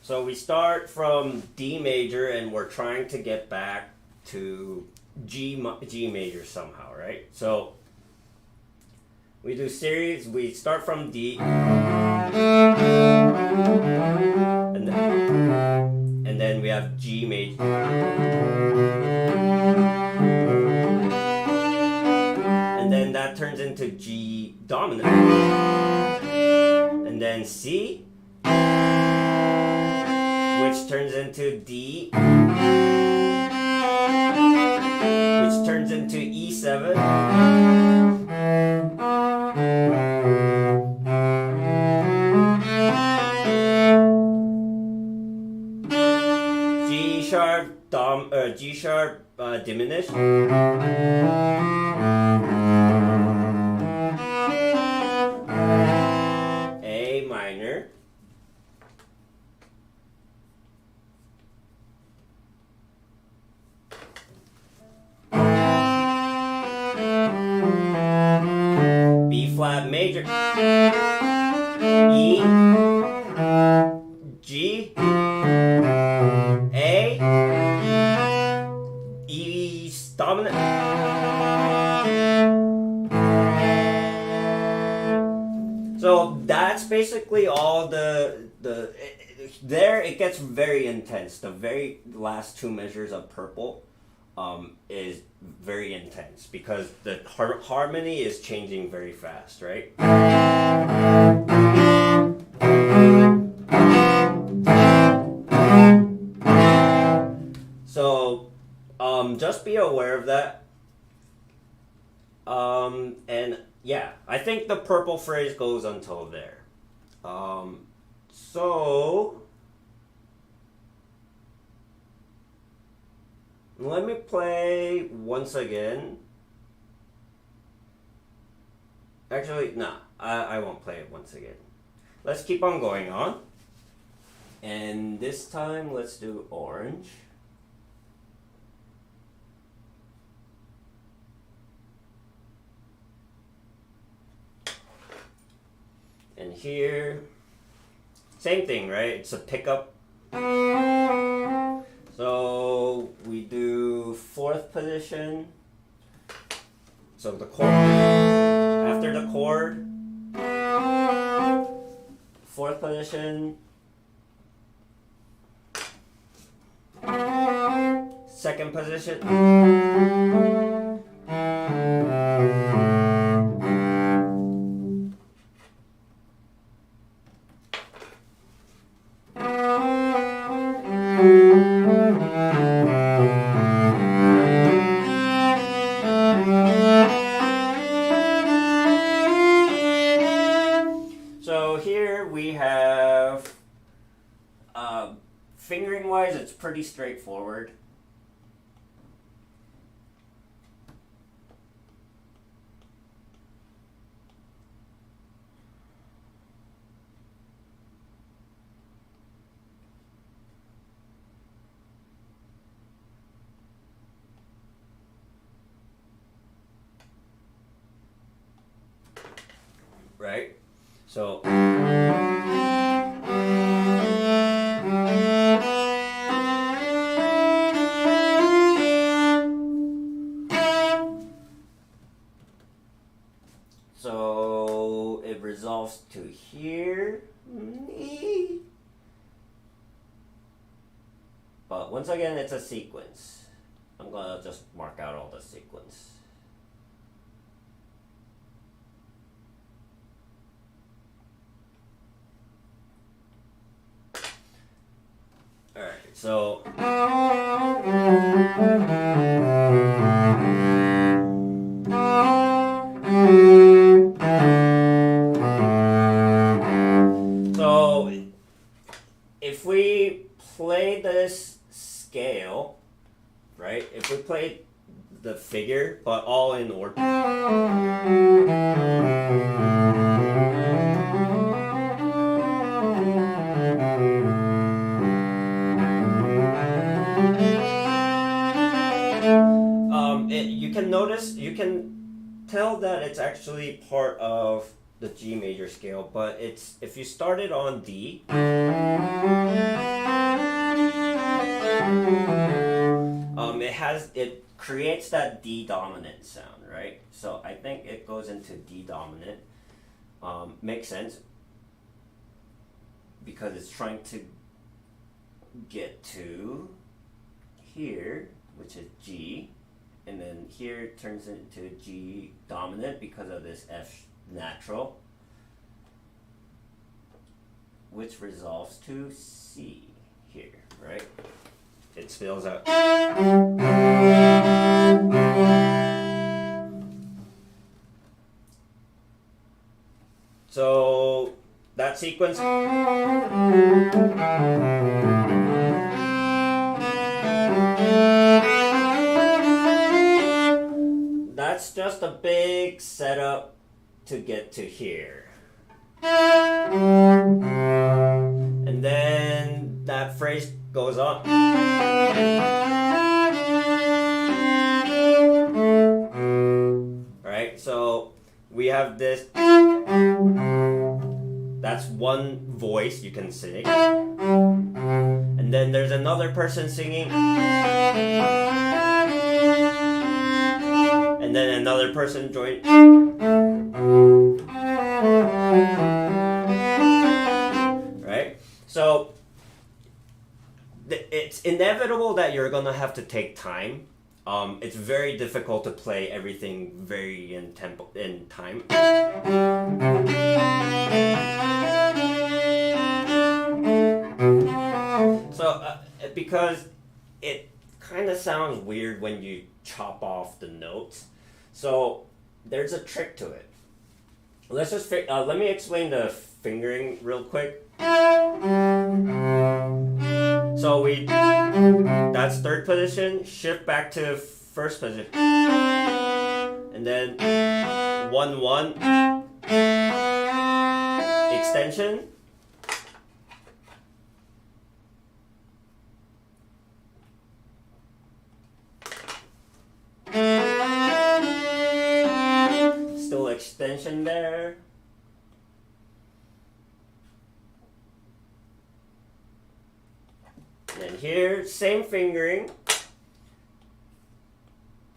So we start from D major and we're trying to get back to G major somehow, right? So we do series, we start from D, and then we have G major. dominant, and then C, which turns into D, which turns into E7, G sharp G sharp diminished, A minor, B flat major, E, G, A, E dominant, so that's basically all there it gets very intense. The very last two measures of purple is very intense because the harmony is changing very fast, right? So just be aware of that. And yeah, I think the purple phrase goes until there. So let me play once again. Actually, nah, I won't play it once again. Let's keep on going on. And this time, let's do orange. And here, same thing, right? It's a pickup. So we do fourth position. So the chord, after the chord, fourth position, second position, fingering wise, it's pretty straightforward. Right? So it resolves to here. But once again, it's a sequence. I'm gonna just mark out all the sequence. Alright, so if we play this scale, right? If we play the figure, but all in order. You can notice, you can tell that it's actually part of the G major scale, but it's, if you start it on D, it creates that D dominant sound, right? So I think it goes into D dominant. Makes sense because it's trying to get to here, which is G, and then here it turns into G dominant because of this F natural, which resolves to C here, right? It spills out. So that sequence. That's just a big setup to get to here. And then that phrase goes up. Right? So we have this. That's one voice you can sing. And then there's another person singing. And then another person joins. Right? So it's inevitable that you're gonna have to take time. It's very difficult to play everything very in tempo in time. So because it kind of sounds weird when you chop off the notes. So there's a trick to it. Let's just let me explain the fingering real quick. So that's third position, shift back to first position. And then 1-1 extension. Still extension there. And here, same fingering.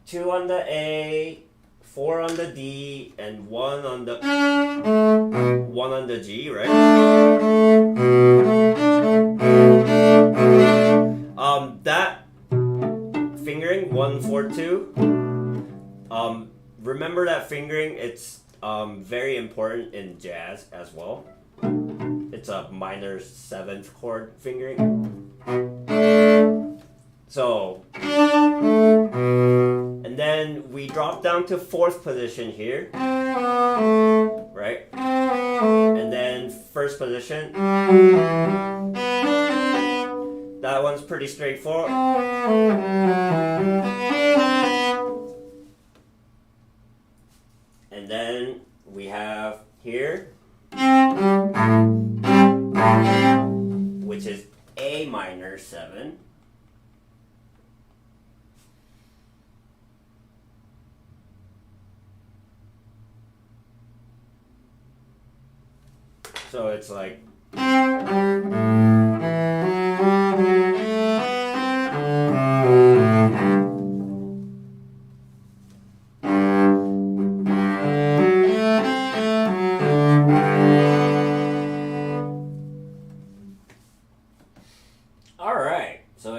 2 on the A, 4 on the D, and 1 on the G, right? That fingering 1, 4, 2. Remember that fingering. It's very important in jazz as well. It's a minor 7th chord fingering. So, and then we drop down to 4th position here, right? And then 1st position. That one's pretty straightforward. And then we have here, which is A minor 7. So it's like.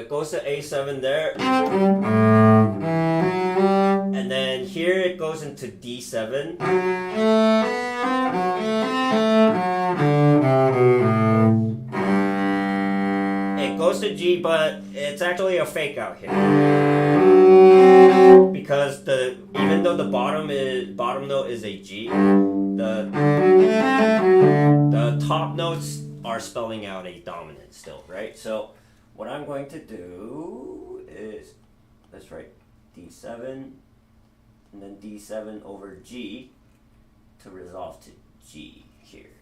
Goes to A7 there, and then here it goes into D7, it goes to G, but it's actually a fake out here because even though the bottom note is a G, the top notes are spelling out a dominant still, right? So what I'm going to do is, let's write D7 and then D7 over G to resolve to G here.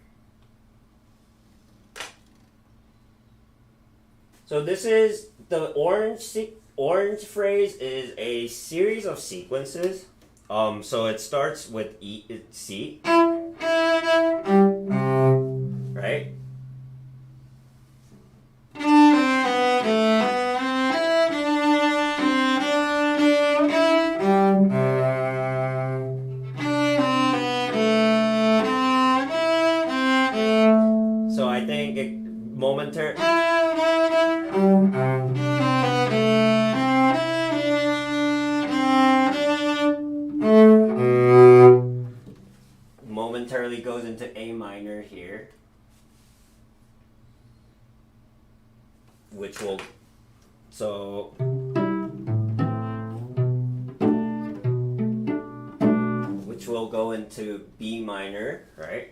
So this is the orange phrase is a series of sequences. So it starts with C, right? primarily goes into A minor here, which will, so which will go into B minor, right?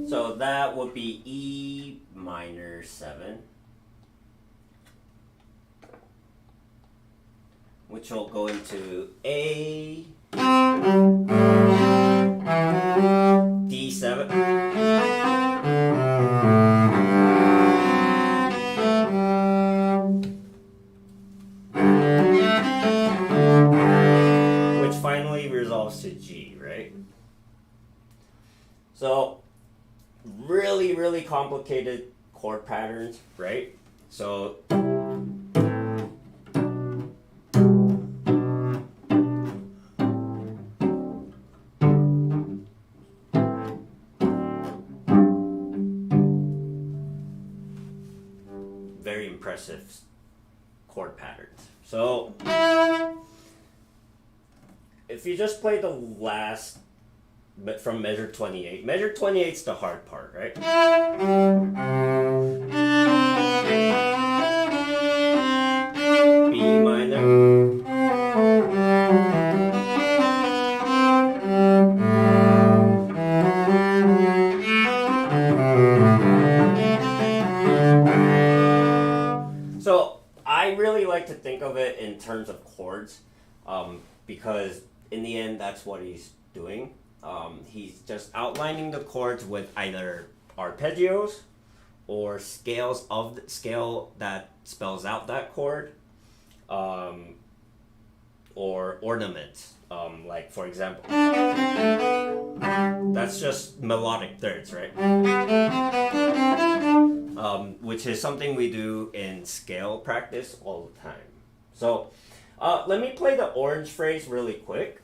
So that would be E minor 7, which will go into A, D7, which finally resolves to G, right? So really, really complicated chord patterns, right? So very impressive chord patterns. So if you just play the last, but from measure 28, measure 28 is the hard part, right? B minor. So I really like to think of it in terms of chords, because in the end that's what he's doing. He's just outlining the chords with either arpeggios or scales of the scale that spells out that chord, or ornaments. Like for example, that's just melodic thirds, right? Which is something we do in scale practice all the time. So let me play the orange phrase really quick.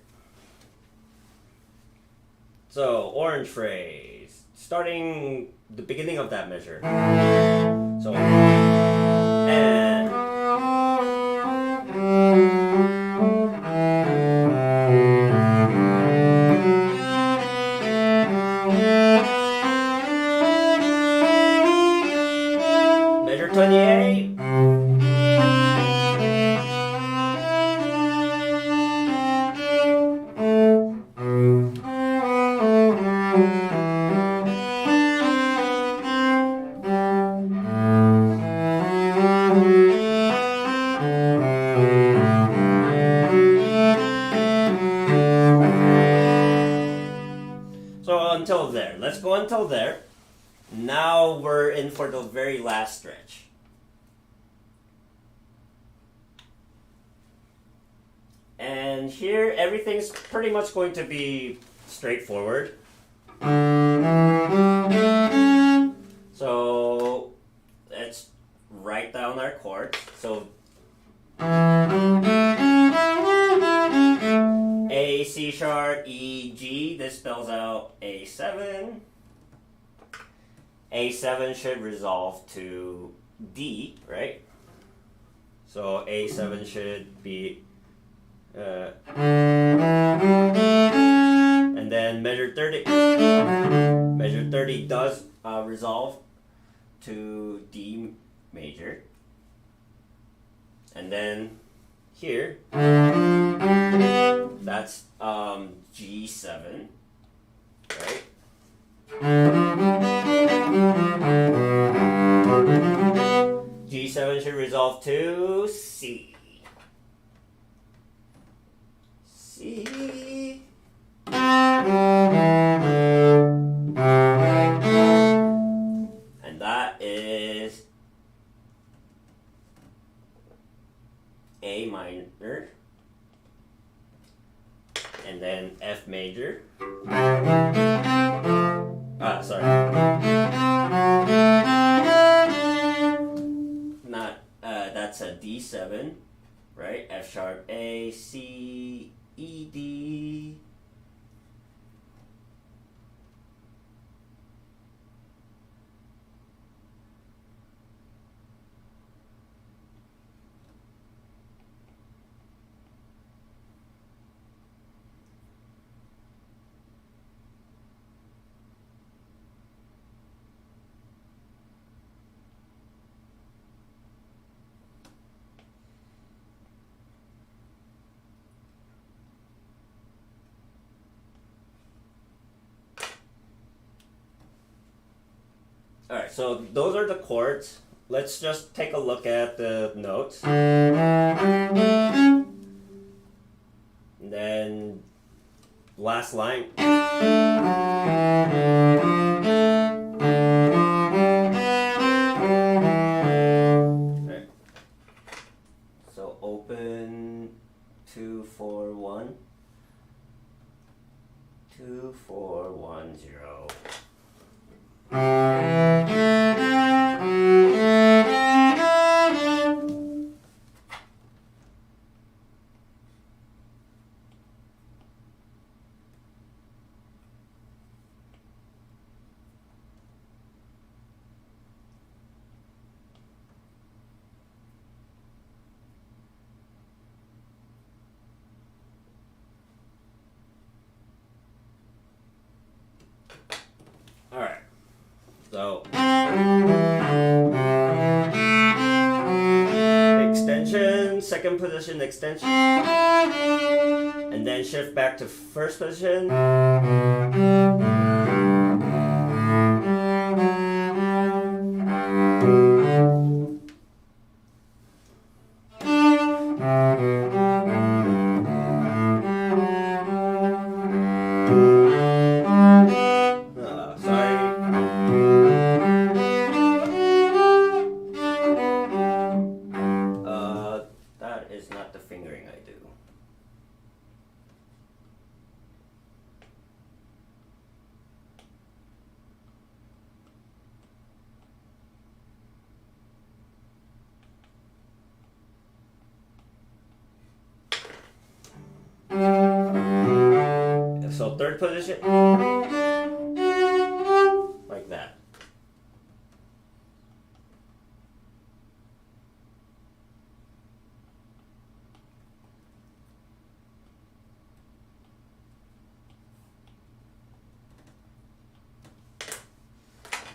So orange phrase, starting the beginning of that measure. So and measure 28. So until there. Let's go until there. Now we're in for the very last stretch. And here everything's pretty much going to be straightforward. So let's write down our chords. So A, C sharp, E, G. This spells out A7. A7 should resolve to D, right? So A7 should be, and then measure 30. Measure 30 does resolve to D major. And then here, that's G7, right? G7 should resolve to C. C. And that is A minor. And then F major. Sorry. Not, that's a D7, right? F sharp, A, C, E, D. Alright, so those are the chords. Let's just take a look at the notes. And then last line. Right. So open 2 4 1 2 4 1 0. Alright, so extension, second position extension, and then shift back to first position. That is not the fingering I do. So third position, like that.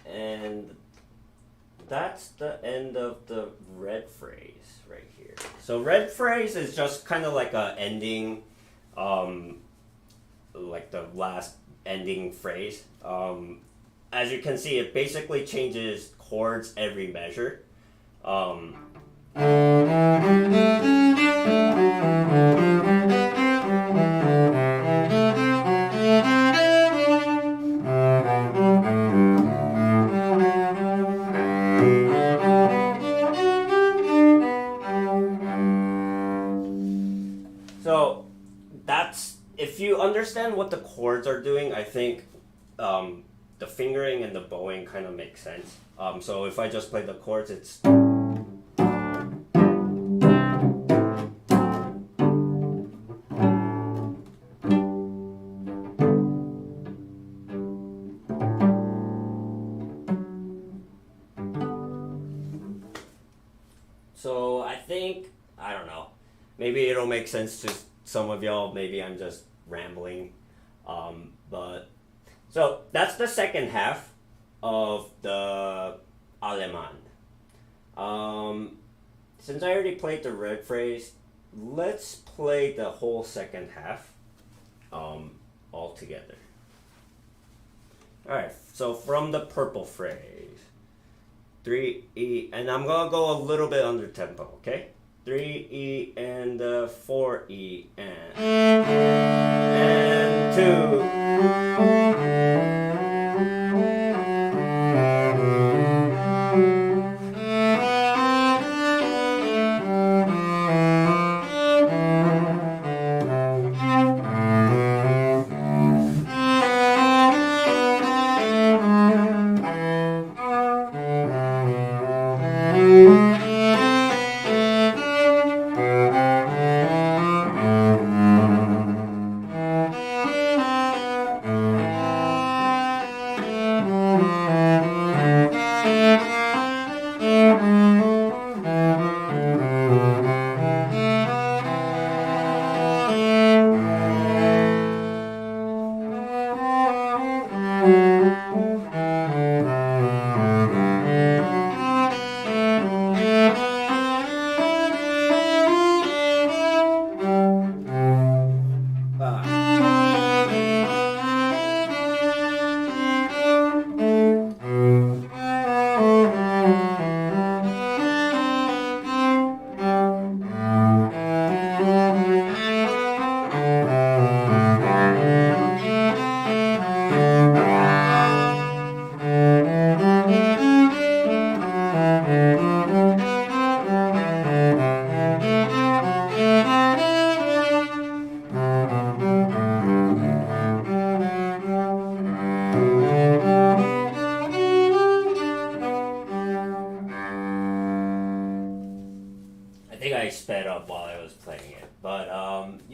And that's the end of the red phrase right here. So red phrase is just kind of like a ending, like the last ending phrase. As you can see, it basically changes chords every measure. So that's, if you understand what the chords are doing, I think the fingering and the bowing kind of makes sense. So if I just play the chords, it's so I think, I don't know, maybe it'll make sense to some of y'all, maybe I'm just rambling, but so that's the second half of the Allemande. Since I already played the red phrase, let's play the whole second half all together. Alright, so from the purple phrase, 3E, and I'm gonna go a little bit under tempo, okay? 3E and 4E and 2.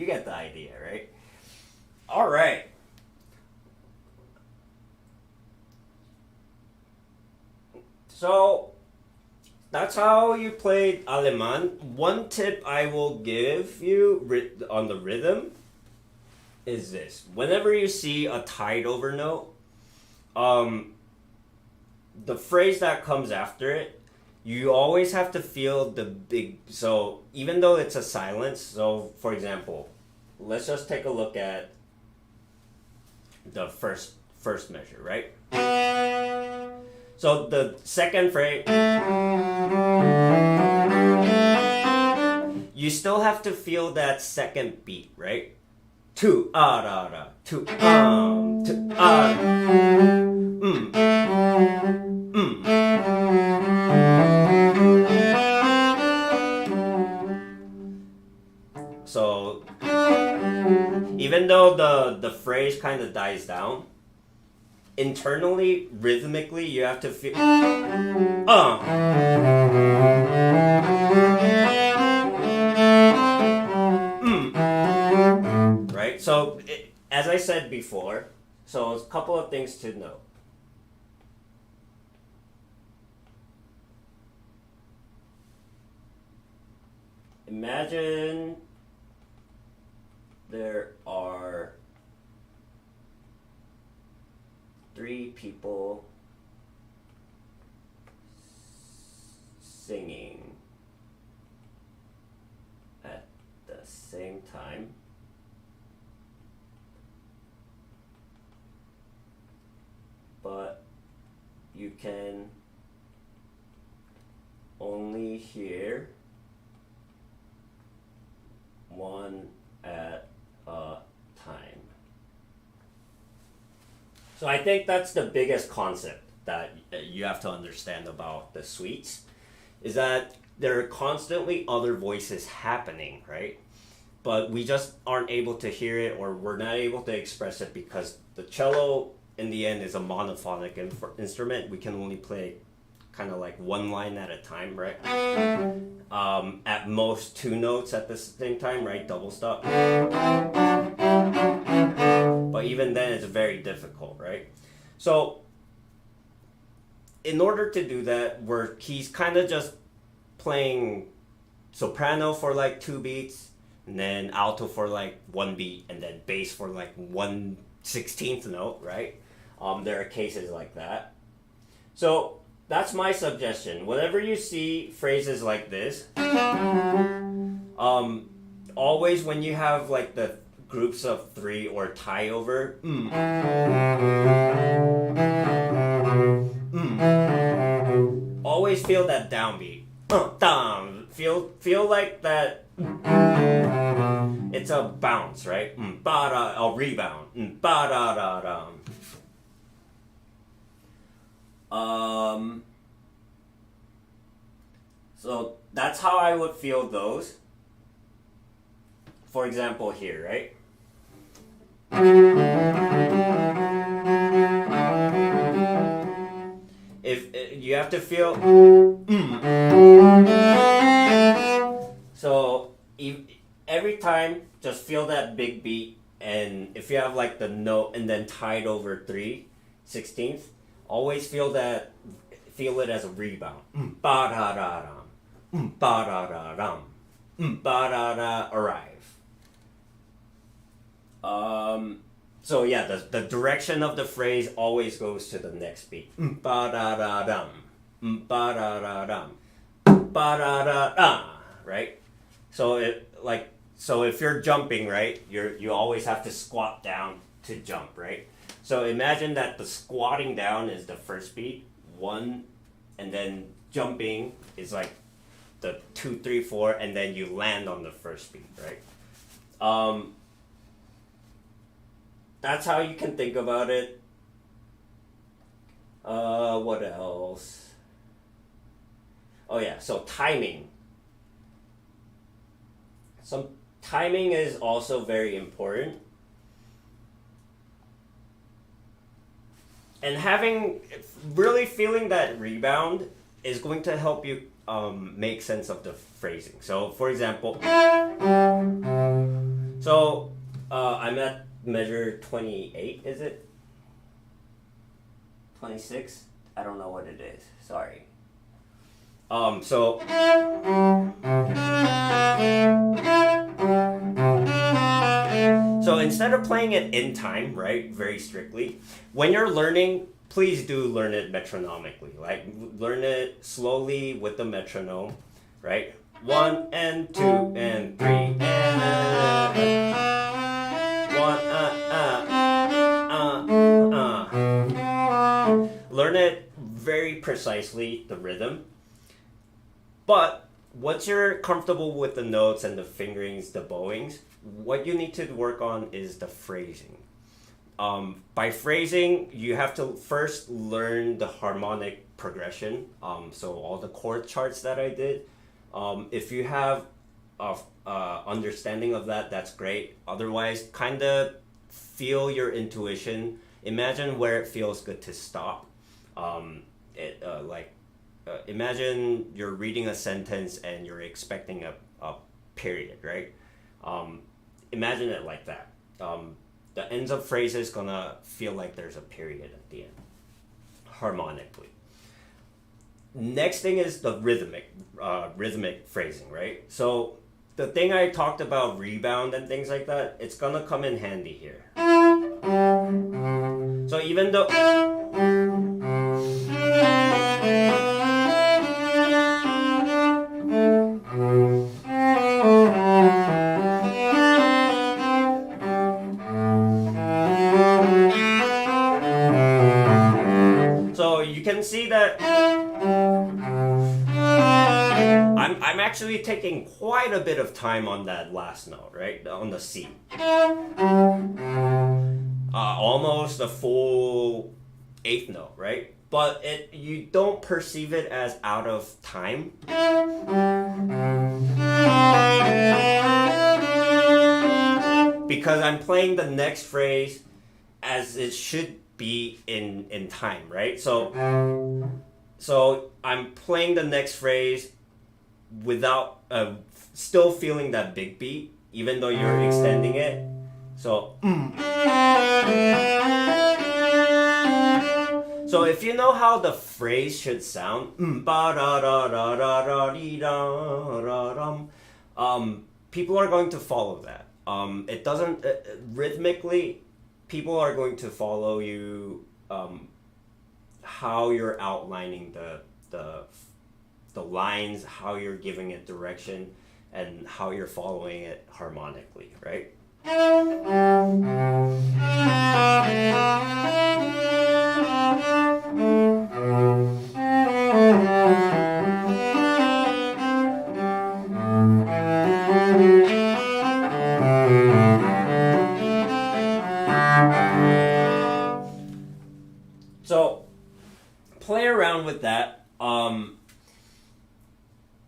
get the idea, right? All right. So that's how you played Allemande. One tip I will give you on the rhythm is this. Whenever you see a tied over note, the phrase that comes after it, you always have to feel the big, so even though it's a silence, so for example, let's just take a look at the first measure, right? So the second phrase, you still have to feel that second beat, right? To da da, to So even though the phrase kind of dies down, internally, rhythmically, you have to feel right? So as I said before, so a couple of things to note. Imagine there are 3 people singing at the same time. But you can only hear one at a time. So I think that's the biggest concept that you have to understand about the suites, is that there are constantly other voices happening, right? But we just aren't able to hear it, or we're not able to express it because the cello in the end is a monophonic instrument. We can only play kind of like one line at a time, right? At most 2 notes at the same time, right? Double stop. But even then it's very difficult, right? So in order to do that, he's kind of just playing soprano for like 2 beats, and then alto for like 1 beat, and then bass for like 1/16th note, right? There are cases like that. So that's my suggestion. Whenever you see phrases like this, always when you have like the groups of 3 or tie over, always feel that downbeat. Down. Feel like that. It's a bounce, right? A rebound. So that's how I would feel those. For example, here, right? If you have to feel, so every time, just feel that big beat, and if you have like the note and then tied over 3/16th, always feel it as a rebound. Ba da da dum, ba da da dum, ba da da arrive. So yeah, the direction of the phrase always goes to the next beat. Ba da da dum, ba da da dum, ba da da da. Right. So if you're jumping, right, you always have to squat down to jump, right? So imagine that the squatting down is the first beat, 1, and then jumping is like the 2, 3, 4, and then you land on the first beat, right? That's how you can think about it. What else? Oh yeah, so timing. Some timing is also very important. And really feeling that rebound is going to help you make sense of the phrasing. So for example, So I'm at measure 28, is it? 26? I don't know what it is. Sorry. So instead of playing it in time, right, very strictly, when you're learning, please do learn it metronomically. Like learn it slowly with the metronome, right? 1 and 2 and 3 and 1 Learn it very precisely, the rhythm. But once you're comfortable with the notes and the fingerings, the bowings, what you need to work on is the phrasing. By phrasing, you have to first learn the harmonic progression. So all the chord charts that I did. If you have a understanding of that, that's great. Otherwise, kind of feel your intuition. Imagine where it feels good to stop. Imagine you're reading a sentence and you're expecting a period, right? Imagine it like that. The ends of phrases gonna feel like there's a period at the end, harmonically. Next thing is the rhythmic phrasing, right? So the thing I talked about, rebound and things like that, it's gonna come in handy here. So even though you can see that I'm actually taking quite a bit of time on that last note, right? On the C. Almost a full eighth note, right? But you don't perceive it as out of time. Because I'm playing the next phrase as it should be in time, right? So I'm playing the next phrase without still feeling that big beat, even though you're extending it. So so if you know how the phrase should sound, people are going to follow that. It doesn't rhythmically. People are going to follow you, how you're outlining the lines, how you're giving it direction, and how you're following it harmonically, right? So play around with that.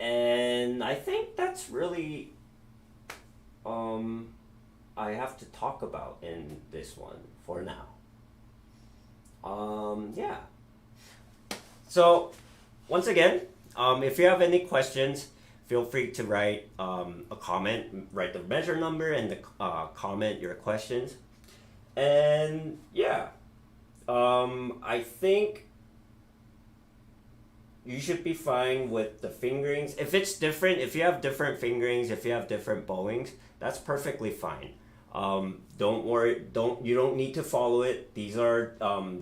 And I think that's really I have to talk about in this one for now. Yeah. So once again, if you have any questions, feel free to write a comment, write the measure number and the comment your questions. And yeah, I think you should be fine with the fingerings. If it's different, if you have different fingerings, if you have different bowings, that's perfectly fine. Don't worry, you don't need to follow it. These are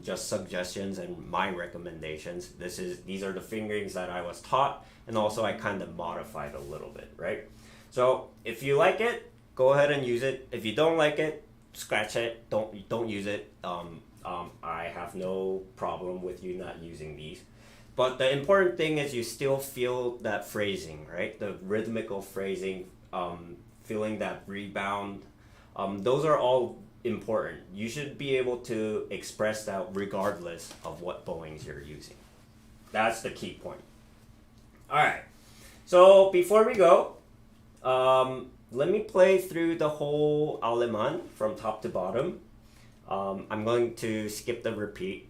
just suggestions and my recommendations. These are the fingerings that I was taught, and also I kind of modified a little bit, right? So if you like it, go ahead and use it. If you don't like it, scratch it. Don't use it. I have no problem with you not using these. But the important thing is you still feel that phrasing, right? The rhythmical phrasing, feeling that rebound. Those are all important. You should be able to express that regardless of what bowings you're using. That's the key point. All right. So before we go, let me play through the whole Allemande from top to bottom. I'm going to skip the repeat.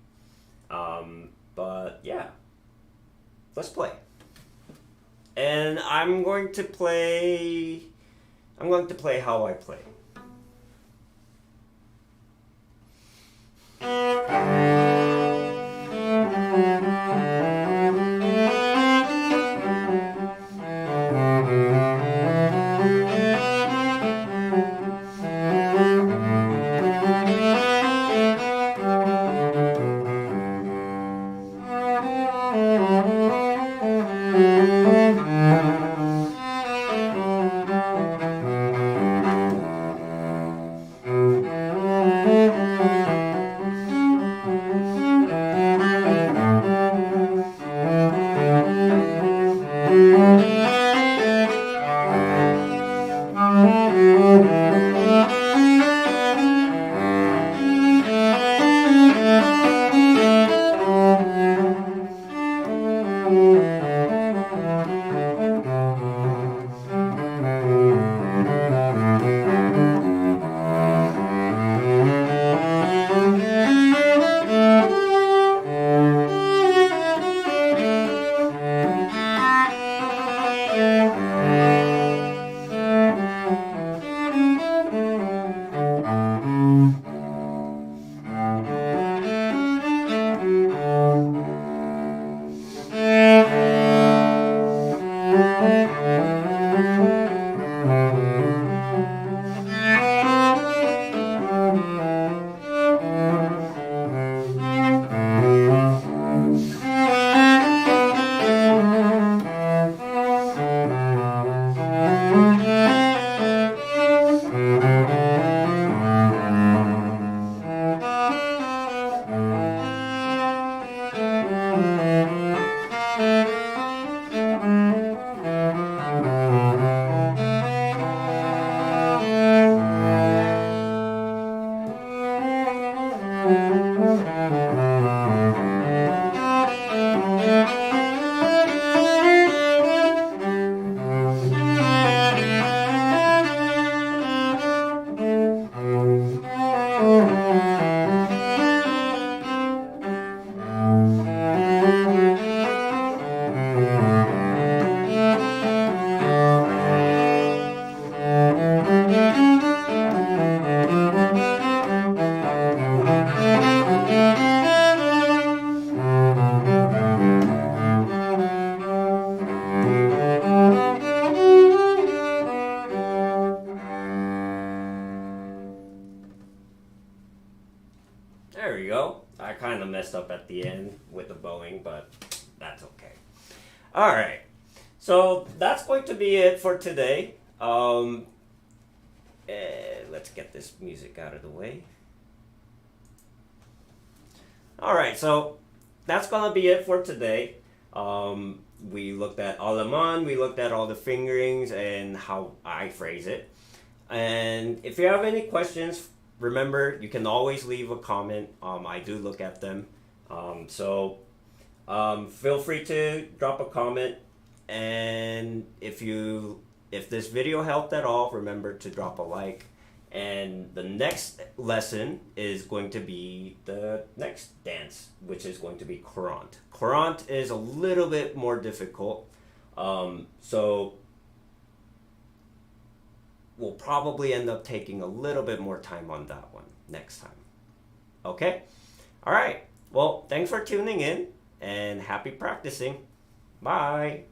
But yeah. Let's play. And I'm going to play how I play. There we go. I kind of messed up at the end with the bowing, but that's okay. All right. So that's going to be it for today. Let's get this music out of the way. All right. So that's going to be it for today. We looked at Allemande, we looked at all the fingerings and how I phrase it. And if you have any questions, remember, you can always leave a comment. I do look at them. So feel free to drop a comment. And if this video helped at all, remember to drop a like. And the next lesson is going to be the next dance, which is going to be courant. Courant is a little bit more difficult. So we'll probably end up taking a little bit more time on that one next time. Okay? All right. Well, thanks for tuning in and happy practicing. Bye.